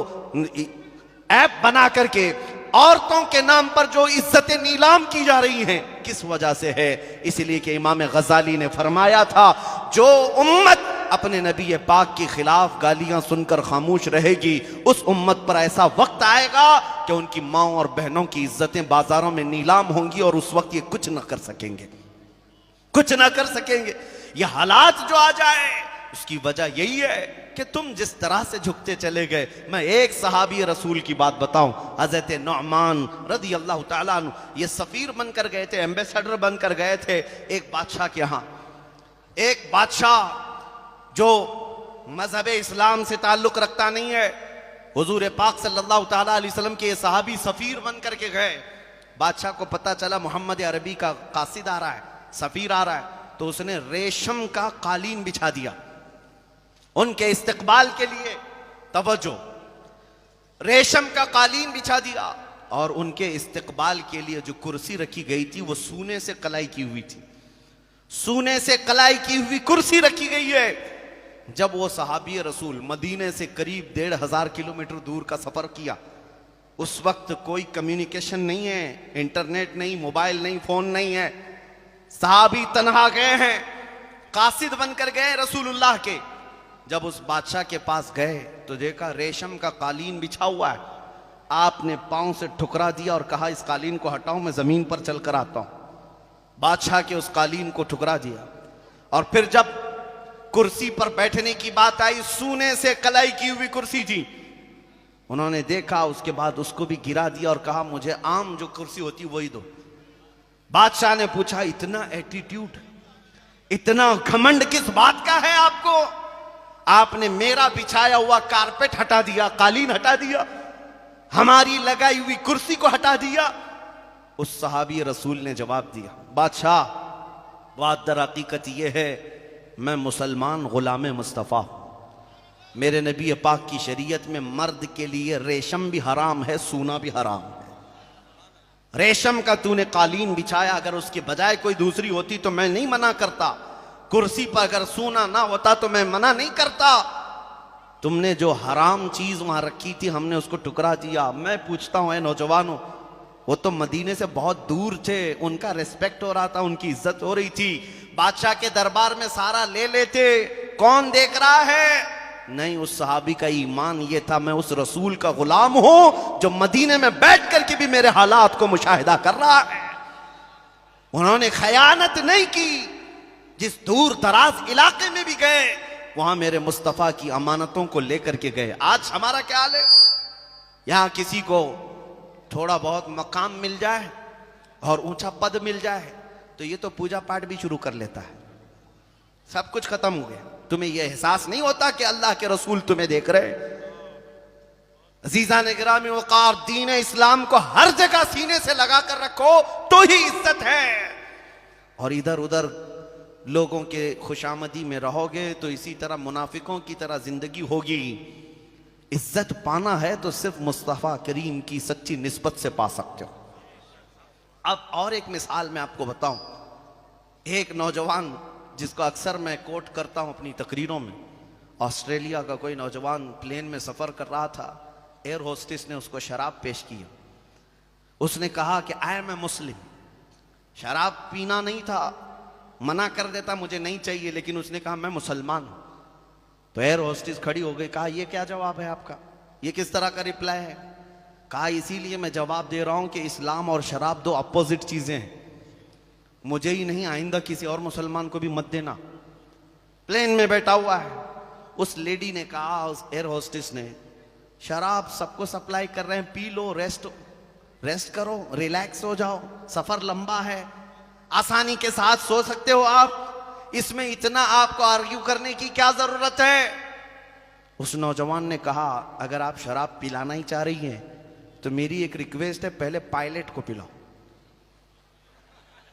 ऐप बना करके औरतों के नाम पर जो इज्जतें नीलाम की जा रही हैं, किस वजह से है? इसलिए कि इमाम गजाली ने फरमाया था, जो उम्मत अपने नबी पाक के खिलाफ गालियां सुनकर खामोश रहेगी, उस उम्मत पर ऐसा वक्त आएगा कि उनकी माँ और बहनों की इज्जतें बाजारों में नीलाम होंगी और उस वक्त ये कुछ न कर सकेंगे, कुछ ना कर सकेंगे। ये हालात जो आ जाए, उसकी वजह यही है कि तुम जिस तरह से झुकते चले गए। मैं एक सहाबी रसूल की बात बताऊं, हजरत नुअमान रदी अल्लाह ताला अन्हु, ये सफीर बनकर गए थे, एम्बेसडर बनकर गए थे एक बादशाह के यहां। एक बादशाह जो मजहब इस्लाम से ताल्लुक रखता नहीं है, हुजूर पाक सल्लल्लाहु ताला अलैहि वसल्लम के ये सहाबी सफीर बनकर के गए। बादशाह को पता चला मोहम्मद अरबी का कासिद आ रहा है, सफीर आ रहा है, तो उसने रेशम का कालीन बिछा दिया उनके इस्तकबाल के लिए। तवज्जो, रेशम का कालीन बिछा दिया और उनके इस्तकबाल के लिए जो कुर्सी रखी गई थी वो सोने से कलाई की हुई थी। सोने से कलाई की हुई कुर्सी रखी गई है। जब वो सहाबी रसूल मदीने से करीब 1500 किलोमीटर दूर का सफर किया, उस वक्त कोई कम्युनिकेशन नहीं है, इंटरनेट नहीं, मोबाइल नहीं, फोन नहीं है। सहाबी तन्हा गए हैं, कासिद बनकर गए रसूलुल्लाह के। जब उस बादशाह के पास गए तो देखा रेशम का कालीन बिछा हुआ है। आपने पांव से ठुकरा दिया और कहा इस कालीन को हटाओ, मैं जमीन पर चलकर आता हूं। बादशाह के उस कालीन को ठुकरा दिया और फिर जब कुर्सी पर बैठने की बात आई, सोने से कलाई की हुई कुर्सी थी, उन्होंने देखा, उसके बाद उसको भी गिरा दिया और कहा मुझे आम जो कुर्सी होती वही दो। बादशाह ने पूछा इतना एटीट्यूड, इतना घमंड किस बात का है आपको? आपने मेरा बिछाया हुआ कारपेट हटा दिया, कालीन हटा दिया, हमारी लगाई हुई कुर्सी को हटा दिया। उस सहाबी रसूल ने जवाब दिया, बादशाह बात दर हकीकत यह है, मैं मुसलमान गुलाम मुस्तफ़ा हूं। मेरे नबी पाक की शरीयत में मर्द के लिए रेशम भी हराम है, सोना भी हराम है। रेशम का तूने कालीन बिछाया, अगर उसके बजाय कोई दूसरी होती तो मैं नहीं मना करता। कुर्सी पर अगर सोना ना होता तो मैं मना नहीं करता। तुमने जो हराम चीज वहां रखी थी हमने उसको टुकरा दिया। मैं पूछता हूं, नौजवानों, वो तो मदीने से बहुत दूर थे, उनका रिस्पेक्ट हो रहा था, उनकी इज्जत हो रही थी। बादशाह के दरबार में सारा ले लेते, कौन देख रहा है? नहीं, उस सहाबी का ईमान ये था, मैं उस रसूल का गुलाम हूं जो मदीने में बैठ करके भी मेरे हालात को मुशाहिदा कर रहा है। उन्होंने खयानत नहीं की। जिस दूर दराज इलाके में भी गए वहां मेरे मुस्तफा की अमानतों को लेकर के गए। आज हमारा क्या हाल है? यहां किसी को थोड़ा बहुत मकाम मिल जाए और ऊंचा पद मिल जाए तो ये तो पूजा पाठ भी शुरू कर लेता है। सब कुछ खत्म हो गया। तुम्हें यह एहसास नहीं होता कि अल्लाह के रसूल तुम्हें देख रहे? अजीजा ने गिरामी वकार, दीन इस्लाम को हर जगह सीने से लगा कर रखो तो ही इज्जत है। और इधर उधर लोगों के खुशामदी में रहोगे तो इसी तरह मुनाफिकों की तरह जिंदगी होगी। इज्जत पाना है तो सिर्फ मुस्तफ़ा करीम की सच्ची निस्बत से पा सकते हो। अब और एक मिसाल मैं आपको बताऊं। एक नौजवान जिसको अक्सर मैं कोट करता हूं अपनी तकरीरों में, ऑस्ट्रेलिया का कोई नौजवान प्लेन में सफ़र कर रहा था। एयर होस्टेस ने उसको शराब पेश की। उसने कहा कि आई एम ए मुस्लिम। शराब पीना नहीं था, मना कर देता मुझे नहीं चाहिए, लेकिन उसने कहा मैं मुसलमान हूं। तो एयर होस्टेस खड़ी हो गई, कहा ये क्या जवाब है आपका, ये किस तरह का रिप्लाई है? कहा इसीलिए मैं जवाब दे रहा हूं कि इस्लाम और शराब दो अपोजिट चीजें हैं। मुझे ही नहीं, आइंदा किसी और मुसलमान को भी मत देना। प्लेन में बैठा हुआ है। उस लेडी ने कहा, उस एयर होस्टेस ने, शराब सबको सप्लाई कर रहे हैं, पी लो, रेस्ट करो, रिलैक्स हो जाओ, सफर लंबा है, आसानी के साथ सो सकते हो आप, इसमें इतना आपको आर्ग्यू करने की क्या जरूरत है? उस नौजवान ने कहा अगर आप शराब पिलाना ही चाह रही हैं तो मेरी एक रिक्वेस्ट है, पहले पायलट को पिलाओ,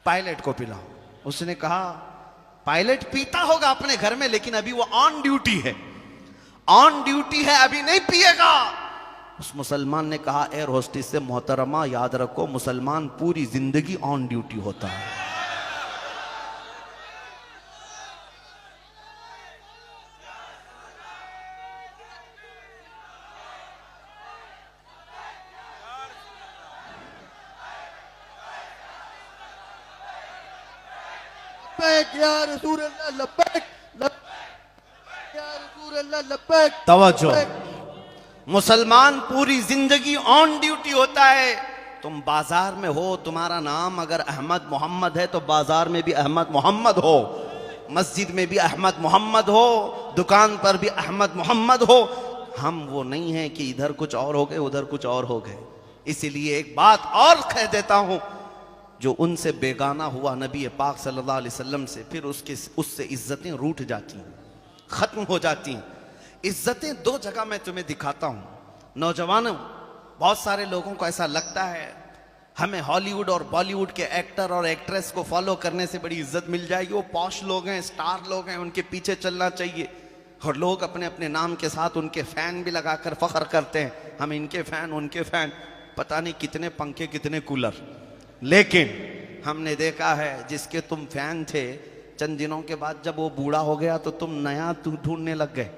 पायलट को पिलाओ। उसने कहा पायलट पीता होगा अपने घर में, लेकिन अभी वो ऑन ड्यूटी है, ऑन ड्यूटी है, अभी नहीं पिएगा। उस मुसलमान ने कहा एयर होस्टेस से, मोहतरमा याद रखो मुसलमान पूरी जिंदगी ऑन ड्यूटी होता है। तवज्जो, मुसलमान पूरी जिंदगी ऑन ड्यूटी होता है। तुम बाजार में हो, तुम्हारा नाम अगर अहमद मोहम्मद है तो बाजार में भी अहमद मोहम्मद हो। मस्जिद में भी अहमद मोहम्मद हो, दुकान पर भी अहमद मोहम्मद हो। हम वो नहीं है कि इधर कुछ और हो गए उधर कुछ और हो गए। इसीलिए एक बात और कह देता हूं, जो उनसे बेगाना हुआ नबी पाक सल्लल्लाहु अलैहि वसल्लम से, फिर उससे इज्जतें रूठ जाती हैं, खत्म हो जाती हैं। इज्जतें दो जगह मैं तुम्हें दिखाता हूं। नौजवानों, बहुत सारे लोगों को ऐसा लगता है हमें हॉलीवुड और बॉलीवुड के एक्टर और एक्ट्रेस को फॉलो करने से बड़ी इज्जत मिल जाएगी, वो पॉश लोग हैं, स्टार लोग हैं, उनके पीछे चलना चाहिए। और लोग अपने अपने नाम के साथ उनके फैन भी लगाकर फख्र करते हैं, हम इनके फैन उनके फैन, पता नहीं कितने पंखे कितने कूलर। लेकिन हमने देखा है जिसके तुम फैन थे, चंद दिनों के बाद जब वो बूढ़ा हो गया तो तुम नया ढूंढने लग गए।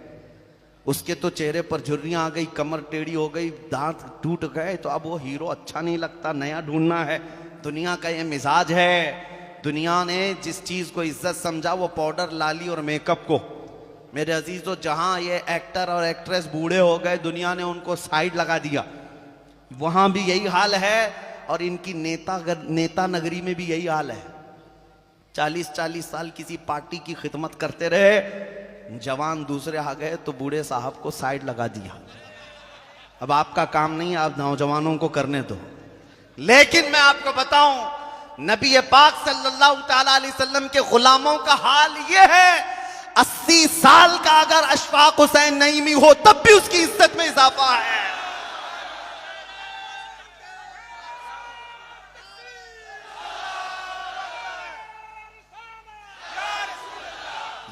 उसके तो चेहरे पर झुर्रियां आ गई, कमर टेढ़ी हो गई, दांत टूट गए, तो अब वो हीरो अच्छा नहीं लगता, नया ढूंढना है। दुनिया का ये मिजाज है। दुनिया ने जिस चीज को इज्जत समझा वो पाउडर, लाली और मेकअप को। मेरे अजीजों, जहां ये एक्टर और एक्ट्रेस बूढ़े हो गए, दुनिया ने उनको साइड लगा दिया। वहां भी यही हाल है और इनकी नेता नगरी में भी यही हाल है। 40-40 साल किसी पार्टी की खिदमत करते रहे, जवान दूसरे आ गए तो बूढ़े साहब को साइड लगा दिया। अब आपका काम नहीं, आप नौजवानों को करने दो। लेकिन मैं आपको बताऊं, नबी पाक सल्लल्लाहु ताला अलैहि वसल्लम के गुलामों का हाल यह है, 80 साल का अगर अशफाक हुसैन नईमी हो तब भी उसकी इज्जत में इजाफा है।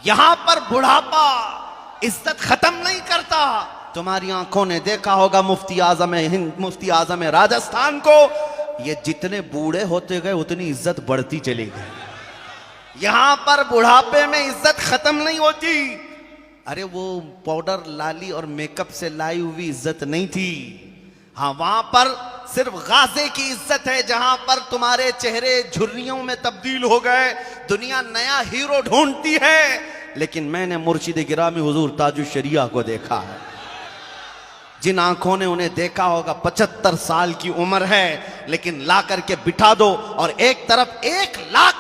यहां पर बुढ़ापा इज्जत खत्म नहीं करता। तुम्हारी आंखों ने देखा होगा मुफ्ती आजम हिंद, मुफ्ती आजम राजस्थान को, ये जितने बूढ़े होते गए उतनी इज्जत बढ़ती चली गई। यहां पर बुढ़ापे में इज्जत खत्म नहीं होती। अरे वो पाउडर, लाली और मेकअप से लाई हुई इज्जत नहीं थी। हाँ, वहां पर सिर्फ गाजे की इज्जत है, जहां पर तुम्हारे चेहरे झुर्रियों में तब्दील हो गए, दुनिया नया हीरो ढूंढती है। लेकिन मैंने मुर्शिद गिरामी हुजूर ताजुश शरिया को देखा है, जिन आंखों ने उन्हें देखा होगा, 75 साल की उम्र है, लेकिन ला करके बिठा दो और एक तरफ 1 लाख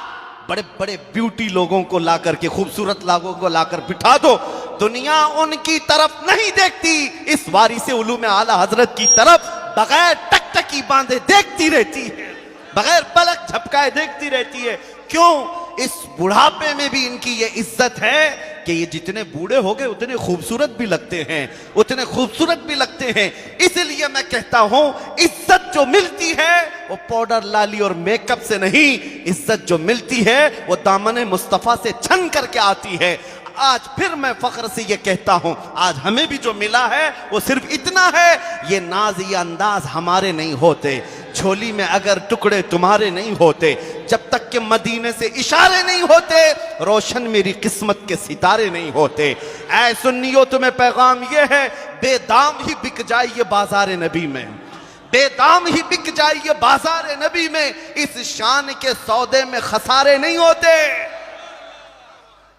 बड़े बड़े ब्यूटी लोगों को ला करके, खूबसूरत लोगों को लाकर बिठा दो, दुनिया उनकी तरफ नहीं देखती, इस वारिसे उलूम आला हजरत की तरफ बगैर टकटकी बांधे देखती रहती है, बगैर पलक झपकाए देखती रहती है। क्यों? इस बुढ़ापे में भी इनकी ये इज्जत है कि ये जितने बूढ़े हो गए उतने खूबसूरत भी लगते हैं, उतने खूबसूरत भी लगते हैं। इसलिए मैं कहता हूं, इज्जत जो मिलती है वो पाउडर, लाली और मेकअप से नहीं, इज्जत जो मिलती है वो दामन मुस्तफा से छन करके आती है। आज फिर मैं फख्र से ये कहता हूं, आज हमें भी जो मिला है वो सिर्फ इतना है, ये नाज, ये अंदाज हमारे नहीं होते, झोली में अगर टुकड़े तुम्हारे नहीं होते, जब तक के मदीने से इशारे नहीं होते, रोशन मेरी किस्मत के सितारे नहीं होते। ऐ सुन्नियों, तुम्हें पैगाम ये है, बेदाम ही बिक जाए ये बाजार नबी में, बेदाम ही बिक जाए ये बाजार नबी में, इस शान के सौदे में खसारे नहीं होते।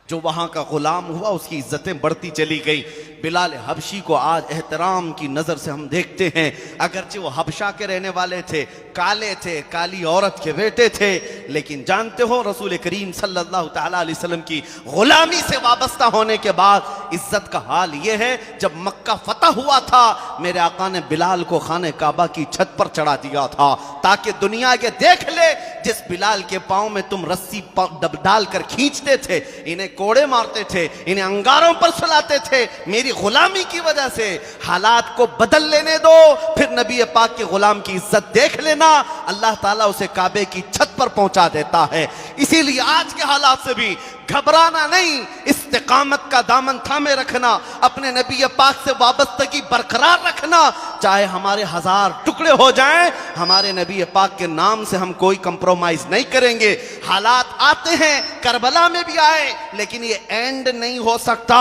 जो वहां का गुलाम हुआ उसकी इज्जतें बढ़ती चली गई। बिलाल हबशी को आज एहतराम की नजर से हम देखते हैं, अगरचे वो हबशा के रहने वाले थे, काले थे, काली औरत के बेटे थे, लेकिन जानते हो रसूल करीम सल्लल्लाहु ताला अलैहि वसल्लम की गुलामी से वाबस्ता होने के बाद इज्जत का हाल ये है, जब मक्का फतह हुआ था, मेरे आका ने बिलाल को खाने काबा की छत पर चढ़ा दिया था, ताकि दुनिया ये देख ले, जिस बिलाल के पांव में तुम रस्सी डालकर खींचते थे, इन्हें कोड़े मारते थे, इन्हें अंगारों पर सुलाते थे, मेरी गुलामी की वजह से हालात को बदल लेने दो, फिर नबी पाक के गुलाम की इज्जत देख लेना, अल्लाह ताला उसे काबे की छत पर पहुंचा देता है। इसीलिए आज के हालात से भी घबराना नहीं, इस्तिकामत का दामन थामे रखना, अपने नबी पाक से वाबस्तगी बरकरार रखना, चाहे हमारे 1000 टुकड़े हो जाएं, हमारे नबी पाक के नाम से हम कोई कंप्रोमाइज नहीं करेंगे। हालात आते हैं, करबला में भी आए, लेकिन ये एंड नहीं हो सकता,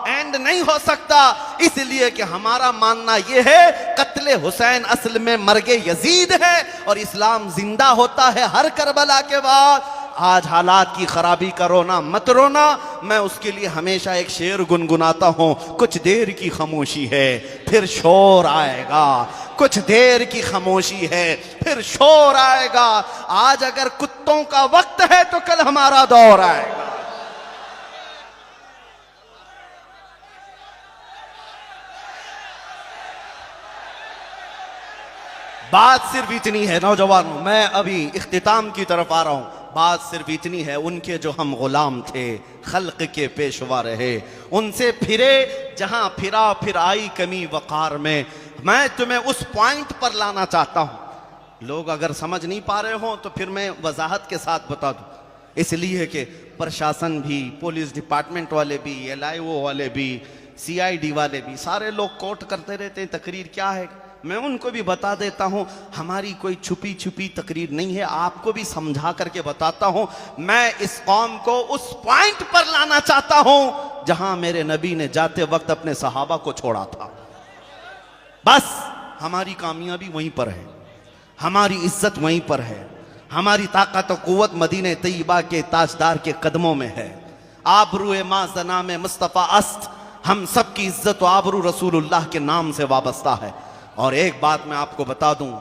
एंड नहीं हो सकता। इसलिए कि हमारा मानना यह है, कत्ले हुसैन असल में मर्गे यजीद है और इस्लाम जिंदा होता है हर करबला के बाद। आज हालात की खराबी का रोना मत रोना, मैं उसके लिए हमेशा एक शेर गुनगुनाता हूं, कुछ देर की खामोशी है फिर शोर आएगा, कुछ देर की खामोशी है फिर शोर आएगा। आज अगर कुत्तों का वक्त है तो कल हमारा दौर आएगा। बात सिर्फ इतनी है नौजवानों, मैं अभी इख्तिताम की तरफ आ रहा हूं। बात सिर्फ इतनी है, उनके जो हम गुलाम थे, खल्क के पेशवा रहे, उनसे फिरे जहां फिरा फिर आई कमी वकार में। मैं तुम्हें उस पॉइंट पर लाना चाहता हूं। लोग अगर समझ नहीं पा रहे हो तो फिर मैं वजाहत के साथ बता दूं। इसलिए कि प्रशासन भी, पुलिस डिपार्टमेंट वाले भी, LIO वाले भी, CID वाले भी, सारे लोग कोट करते रहते हैं तकरीर क्या है। मैं उनको भी बता देता हूं हमारी कोई छुपी छुपी तकरीर नहीं है, आपको भी समझा करके बताता हूं। मैं इस कौम को उस पॉइंट पर लाना चाहता हूं जहां मेरे नबी ने जाते वक्त अपने सहाबा को छोड़ा था। बस हमारी कामयाबी वहीं पर है, हमारी इज्जत वहीं पर है, हमारी ताकत और कुव्वत मदीने तैयबा के ताजदार के कदमों में है। आबरूए मां जना में मुस्तफ़ा अस्त, हम सब की इज्जत और आबरू रसूलुल्लाह के नाम से वाबस्ता है। और एक बात मैं आपको बता दूं,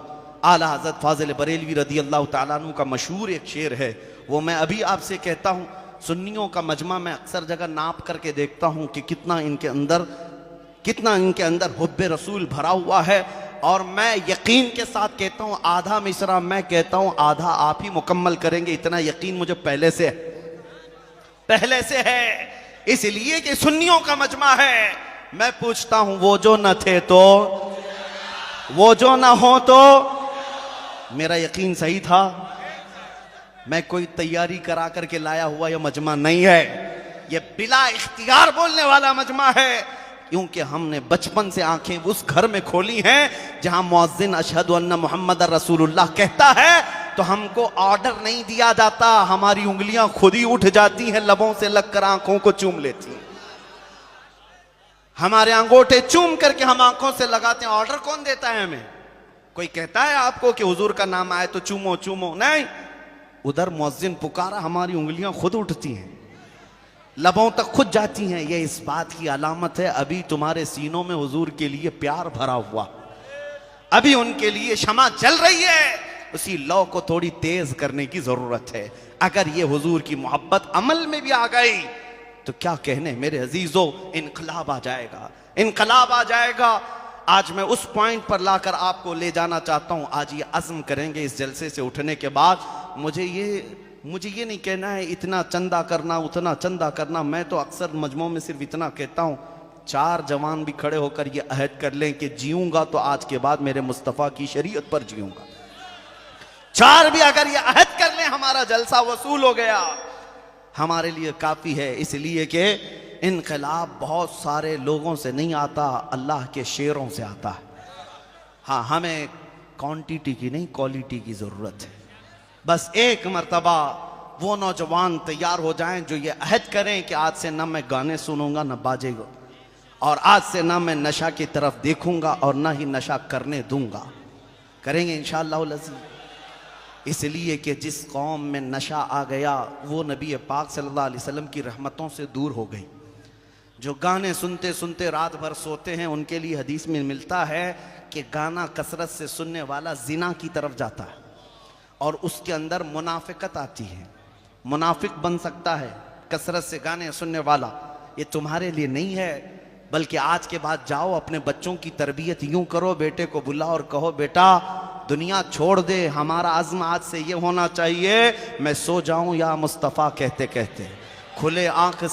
आला हज़रत फाजिल बरेलवी रदी अल्लाह तआला अन्हु का मशहूर एक शेर है, वो मैं अभी आपसे कहता हूं। सुन्नियों का मजमा मैं अक्सर जगह नाप करके देखता हूं कि कितना इनके अंदर हुब्बे रसूल भरा हुआ है। और मैं यकीन के साथ कहता हूं, आधा मिसरा मैं कहता हूं, आधा आप ही मुकम्मल करेंगे, इतना यकीन मुझे पहले से है। इसलिए कि सुन्नियों का मजमा है। मैं पूछता हूं, वो जो न थे तो, वो जो ना हो तो, मेरा यकीन सही था। मैं कोई तैयारी करा करके लाया हुआ यह मजमा नहीं है, यह बिला इख्तियार बोलने वाला मजमा है। क्योंकि हमने बचपन से आंखें उस घर में खोली हैं जहां मुअज्जिन अशहदु अन्ना मुहम्मद रसूलुल्लाह कहता है तो हमको ऑर्डर नहीं दिया जाता, हमारी उंगलियां खुद ही उठ जाती हैं, लबों से लगकर आंखों को चूम लेती हैं। हमारे अंगूठे चूम करके हम आंखों से लगाते हैं। ऑर्डर कौन देता है हमें? कोई कहता है आपको कि हुजूर का नाम आए तो चूमो चूमो? नहीं, उधर मुअज्जिन पुकारा, हमारी उंगलियां खुद उठती हैं, लबों तक खुद जाती हैं। ये इस बात की अलामत है अभी तुम्हारे सीनों में हुजूर के लिए प्यार भरा हुआ, अभी उनके लिए शमा जल रही है। उसी लौ को थोड़ी तेज करने की जरूरत है। अगर ये हुजूर की मोहब्बत अमल में भी आ गई तो क्या कहने मेरे अजीजों, इनकलाब आ जाएगा, इनकलाब आ जाएगा। आज मैं उस पॉइंट पर लाकर आपको ले जाना चाहता हूं। आज ये अज़्म करेंगे इस जलसे से उठने के बाद, मुझे ये नहीं कहना है इतना चंदा करना उतना चंदा करना। मैं तो अक्सर मजमों में सिर्फ इतना कहता हूं, 4 जवान भी खड़े होकर ये अहद कर लें कि जीऊंगा तो आज के बाद मेरे मुस्तफ़ा की शरीयत पर जीऊंगा। 4 भी अगर ये अहद कर लें, हमारा जलसा वसूल हो गया, हमारे लिए काफी है। इसलिए कि इनकलाब बहुत सारे लोगों से नहीं आता, अल्लाह के शेरों से आता है। हाँ, हमें क्वांटिटी की नहीं क्वालिटी की जरूरत है। बस एक मर्तबा वो नौजवान तैयार हो जाएं जो ये अहद करें कि आज से ना मैं गाने सुनूंगा ना बाजेगा, और आज से ना मैं नशा की तरफ देखूंगा और ना ही नशा करने दूंगा। करेंगे इंशाअल्लाह अज़ीज़। इसलिए कि जिस कौम में नशा आ गया वो नबी पाक सल्लल्लाहु अलैहि वसल्लम की रहमतों से दूर हो गई। जो गाने सुनते सुनते रात भर सोते हैं, उनके लिए हदीस में मिलता है कि गाना कसरत से सुनने वाला जिना की तरफ जाता है और उसके अंदर मुनाफिकत आती है, मुनाफिक बन सकता है कसरत से गाने सुनने वाला। ये तुम्हारे लिए नहीं है, बल्कि आज के बाद जाओ अपने बच्चों की तरबियत यूं करो, बेटे को बुलाओ और कहो बेटा दुनिया छोड़ दे, हमारा अज़्म आज से ये होना चाहिए मैं सो जाऊं या मुस्तफ़ा कहते कहते, खुले आंख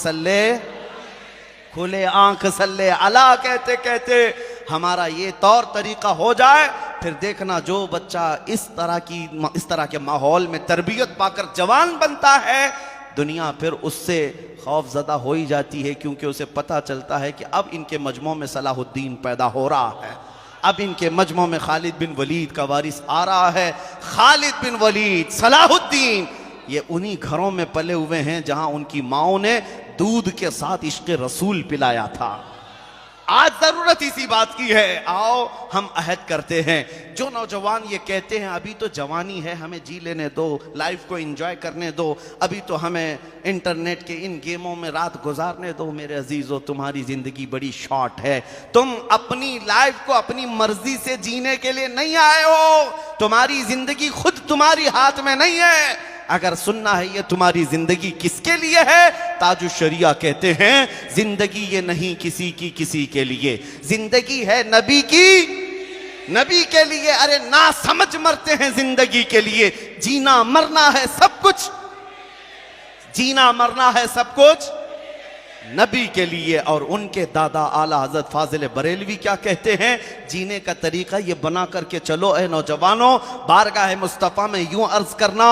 सल्ले अला कहते कहते हमारा ये तौर तरीका हो जाए। फिर देखना जो बच्चा इस तरह के माहौल में तरबियत पाकर जवान बनता है, दुनिया फिर उससे खौफजदा हो ही जाती है, क्योंकि उसे पता चलता है कि अब इनके मजमों में सलाहुद्दीन पैदा हो रहा है, अब इनके मजमों में खालिद बिन वलीद का वारिस आ रहा है। खालिद बिन वलीद, सलाहुद्दीन, ये उन्हीं घरों में पले हुए हैं जहां उनकी माओं ने दूध के साथ इश्क रसूल पिलाया था। आज जरूरत इसी बात की है, आओ हम अहद करते हैं। जो नौजवान ये कहते हैं अभी तो जवानी है, हमें जी लेने दो, लाइफ को एंजॉय करने दो, अभी तो हमें इंटरनेट के इन गेमों में रात गुजारने दो, मेरे अजीजों तुम्हारी जिंदगी बड़ी शॉर्ट है। तुम अपनी लाइफ को अपनी मर्जी से जीने के लिए नहीं आए हो, तुम्हारी जिंदगी खुद तुम्हारी हाथ में नहीं है। अगर सुनना है ये तुम्हारी जिंदगी किसके लिए है, ताजुश शरिया कहते हैं जिंदगी ये नहीं किसी की किसी के लिए, जिंदगी है नबी की नबी के लिए। अरे ना समझ मरते हैं जिंदगी के लिए, जीना मरना है सब कुछ, जीना मरना है सब कुछ नबी के लिए। और उनके दादा आला हजरत फाजिल बरेलवी क्या कहते हैं, जीने का तरीका ये बना करके चलो ए नौजवानों, बारगाह मुस्तफ़ा में यूं अर्ज करना,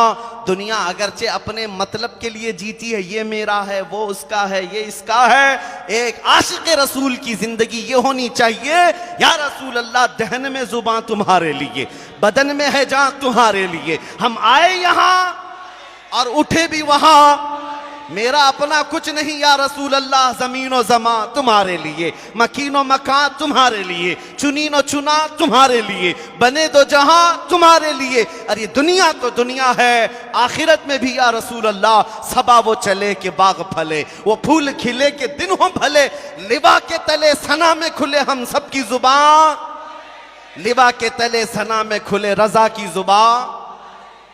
दुनिया अगरचे अपने मतलब के लिए जीती है, ये मेरा है, वो उसका है, ये इसका है, एक आशिक रसूल की जिंदगी ये होनी चाहिए, या रसूल अल्लाह दहन में जुबान तुम्हारे लिए, बदन में है जान तुम्हारे लिए, हम आए यहां और उठे भी वहां, मेरा अपना कुछ नहीं या रसूल अल्लाह, जमीनो जमा तुम्हारे लिए, मकीनो मकान तुम्हारे लिए, चुनीनो चुना तुम्हारे लिए, बने दो जहां तुम्हारे लिए। अरे दुनिया तो दुनिया है, आखिरत में भी या रसूल अल्लाह, सबा वो चले के बाग फले, वो फूल खिले के दिन हो भले, लिबा के तले सना में खुले हम सबकी जुबान, लिबा के तले सना में खुले रजा की जुबान।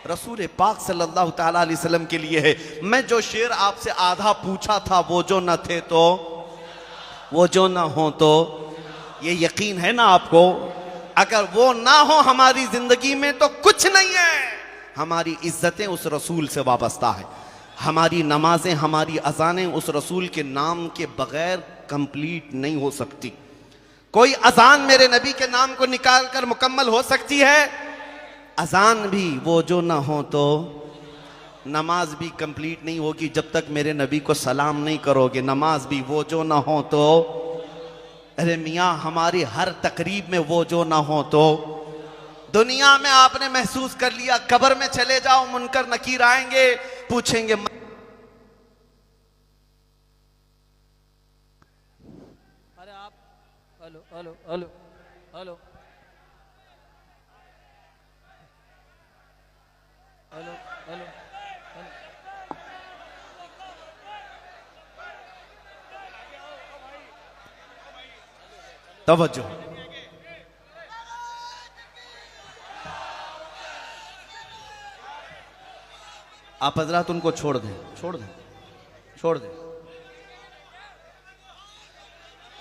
रसूल पाक सल्लल्लाहु ताला अलैहि वसल्लम के लिए है। मैं जो शेर आपसे आधा पूछा था, वो जो न थे तो, वो जो न हो तो, ये यकीन है ना आपको, अगर वो ना हो हमारी जिंदगी में तो कुछ नहीं है। हमारी इज्जतें उस रसूल से वाबस्ता है, हमारी नमाजें, हमारी अजानें उस रसूल के नाम के बगैर कंप्लीट नहीं हो सकती। कोई अजान मेरे नबी के नाम को निकाल कर मुकम्मल हो सकती है, अजान भी वो जो ना हो तो, नमाज भी कंप्लीट नहीं होगी जब तक मेरे नबी को सलाम नहीं करोगे, नमाज भी वो जो ना हो तो। अरे मियाँ हमारी हर तकरीब में वो जो ना हो तो, दुनिया में आपने महसूस कर लिया, कब्र में चले जाओ, मुनकर नकीर आएंगे, पूछेंगे अरे आप hello hello hello hello hello hello तवज्जो, आप हजरात उनको छोड़ दें, छोड़ दें, छोड़ दें,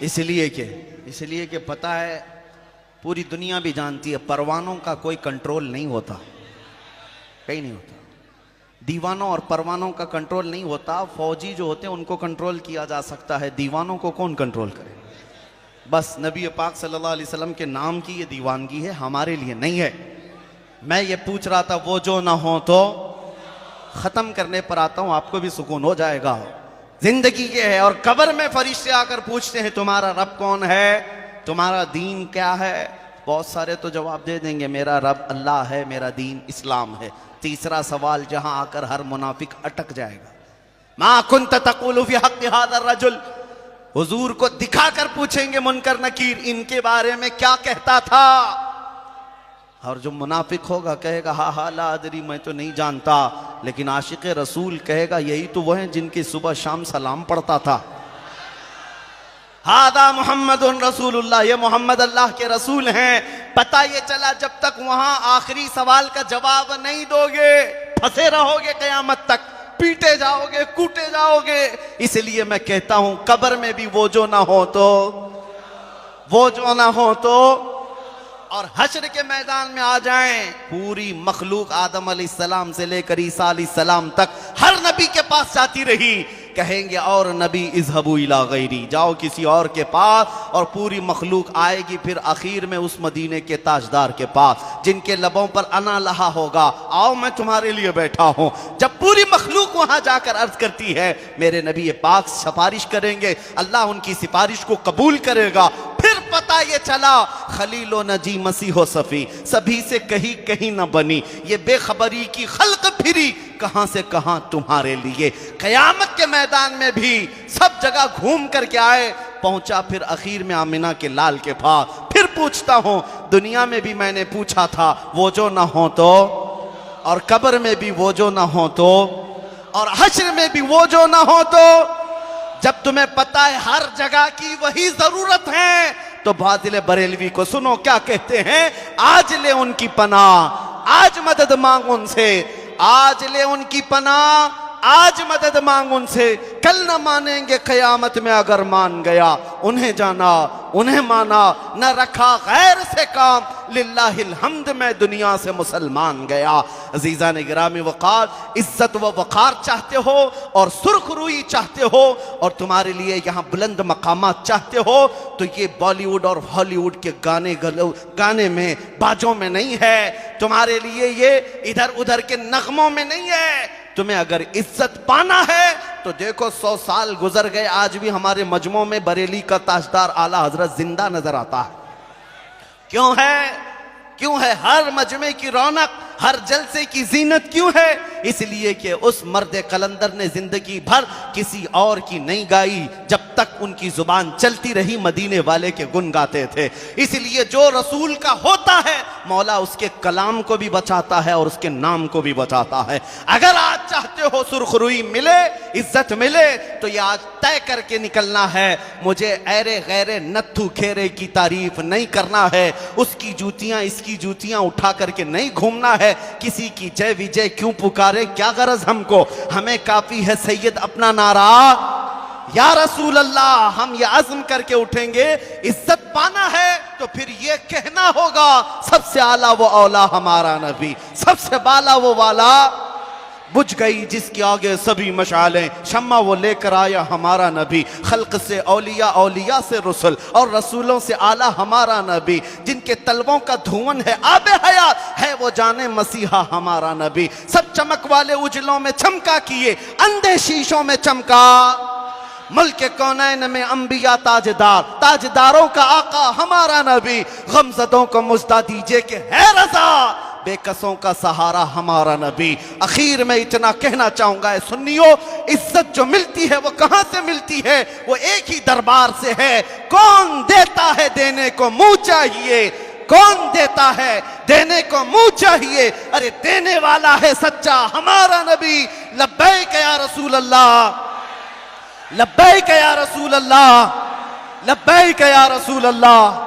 इसलिए कि पता है, पूरी दुनिया भी जानती है, परवानों का कोई कंट्रोल नहीं होता, कहीं नहीं होता, दीवानों और परवानों का कंट्रोल नहीं होता। फौजी जो होते हैं उनको कंट्रोल किया जा सकता है, दीवानों को कौन कंट्रोल करे। बस नबी पाक सल्लल्लाहु अलैहि वसल्लम के नाम की ये दीवानगी है, हमारे लिए नहीं है। मैं ये पूछ रहा था, वो जो ना हो तो, खत्म करने पर आता हूं, आपको भी सुकून हो जाएगा। जिंदगी ये है, और कब्र में फरिश्ते आकर पूछते हैं तुम्हारा रब कौन है, तुम्हारा दीन क्या है। बहुत सारे तो जवाब दे देंगे, मेरा रब अल्लाह है, मेरा दीन इस्लाम है। तीसरा सवाल जहां आकर हर मुनाफिक अटक जाएगा, मा कुन्त तक़ूलु फी हक़्क़ि हाज़ा रजुल, हुजूर को दिखाकर पूछेंगे मुनकर नकीर, इनके बारे में क्या कहता था। और जो मुनाफिक होगा कहेगा हा हा ला अदरी, मैं तो नहीं जानता, लेकिन आशिक रसूल कहेगा यही तो वो हैं जिनकी सुबह शाम सलाम पढ़ता था। हादा मोहम्मदुन रसूलुल्लाह, ये मोहम्मद अल्लाह के रसूल हैं। पता ये चला, जब तक वहां आखिरी सवाल का जवाब नहीं दोगे फंसे रहोगे क़यामत तक, पीटे जाओगे, कूटे जाओगे। इसलिए मैं कहता हूं, कब्र में भी वो जो ना हो तो, वो जो ना हो तो, और हश्र के मैदान में आ जाएं, पूरी मखलूक आदम अलैहिस्सलाम से लेकर ईसा अलैहिस्सलाम तक हर नबी के पास जाती रही, कहेंगे और नबी इज़हबू इला गैरी, जाओ किसी और के पास, और पूरी मखलूक आएगी फिर आखिर में उस मदीने के ताजदार के पास, जिनके लबों पर अना लहा होगा, आओ मैं तुम्हारे लिए बैठा हूं। जब पूरी मखलूक वहां जाकर अर्ज करती है, मेरे नबी पाक सिफारिश करेंगे, अल्लाह उनकी सिफारिश को कबूल करेगा। फिर पता ये चला, खलीलो नजी मसीहो सफी, सभी से कहीं कहीं न बनी, ये बेखबरी की खल्क फिरी, कहां से कहां तुम्हारे लिए। कयामत के मैदान में भी सब जगह घूम करके आए, पहुंचा फिर आखिर में आमिना के लाल के पास। फिर पूछता हूं, दुनिया में भी मैंने पूछा था, वो जो ना हो तो, और कब्र में भी वो जो ना हो तो, और हश्र में भी वो जो ना हो तो। जब तुम्हें पता है हर जगह की वही जरूरत है, तो फाजिल बरेलवी को सुनो क्या कहते हैं, आज ले उनकी पनाह, आज मदद मांग उनसे, आज ले उनकी पनाह, आज मदद मांग उनसे, कल न मानेंगे क़यामत में अगर मान गया। उन्हें जाना, उन्हें माना, न रखा गैर से काम, लिल्लाहिल हम्द मैं दुनिया से मुसलमान गया। अजीज़ा ने गिरामी वक़ार, इज्जत व वक़ार चाहते हो और सुरखरुई चाहते हो और तुम्हारे लिए यहाँ बुलंद मकामात चाहते हो तो ये बॉलीवुड और हॉलीवुड के गाने में, बाजों में नहीं है। तुम्हारे लिए ये इधर उधर के नगमों में नहीं है। तुम्हें अगर इज्जत पाना है तो देखो 100 साल गुजर गए, आज भी हमारे मजमों में बरेली का ताजदार आला हजरत जिंदा नजर आता है। क्यों है हर मजमे की रौनक, हर जलसे की जीनत क्यों है? इसलिए कि उस मर्द कलंदर ने जिंदगी भर किसी और की नहीं गाई, जब तक उनकी जुबान चलती रही मदीने वाले के गुन गाते थे। इसलिए जो रसूल का होता है मौला उसके कलाम को भी बचाता है और उसके नाम को भी बचाता है। अगर आज चाहते हो सुरखरुई मिले, इज्जत मिले, तो ये आज तय करके निकलना है, मुझे ऐरे गैरे नत्थु खेरे की तारीफ नहीं करना है, उसकी जूतियां इसकी जूतियां उठा करके नहीं घूमना है, किसी की जय विजय क्यों पुकारे, क्या गरज हमको, हमें काफी है सैयद अपना नारा या रसूल अल्लाह। हम ये अज़्म करके उठेंगे, इज्जत पाना है तो फिर ये कहना होगा सबसे आला वो औला हमारा नबी, सबसे बाला वो वाला। बुझ गई जिसके आगे सभी मशालें, शम्मा वो लेकर आया हमारा नबी। खल्क से औलिया, औलिया से रसूल और रसूलों से आला हमारा नबी। जिनके तलवों का धुआं है आबे हयात, है वो जाने मसीहा हमारा नबी। सब चमक वाले उजलों में चमका किए, अंधे शीशों में चमका। मुल्क कौनैन में अंबिया ताजदार, ताजदारों का आका हमारा नबी। गमज़दों को मुज़्दा दीजिए कि है रज़ा, बेकसों का सहारा हमारा नबी। आखिर में इतना कहना चाहूंगा सुन्नियों, इज्जत जो मिलती है वो कहां से मिलती है? वो एक ही दरबार से है। कौन देता है देने को मुंह चाहिए, कौन देता है देने को मुंह चाहिए। अरे देने वाला है सच्चा हमारा नबी। लब्बैक या रसूल अल्लाह, लब्बैक या रसूल अल्लाह, लब्बैक या रसूल अल्लाह।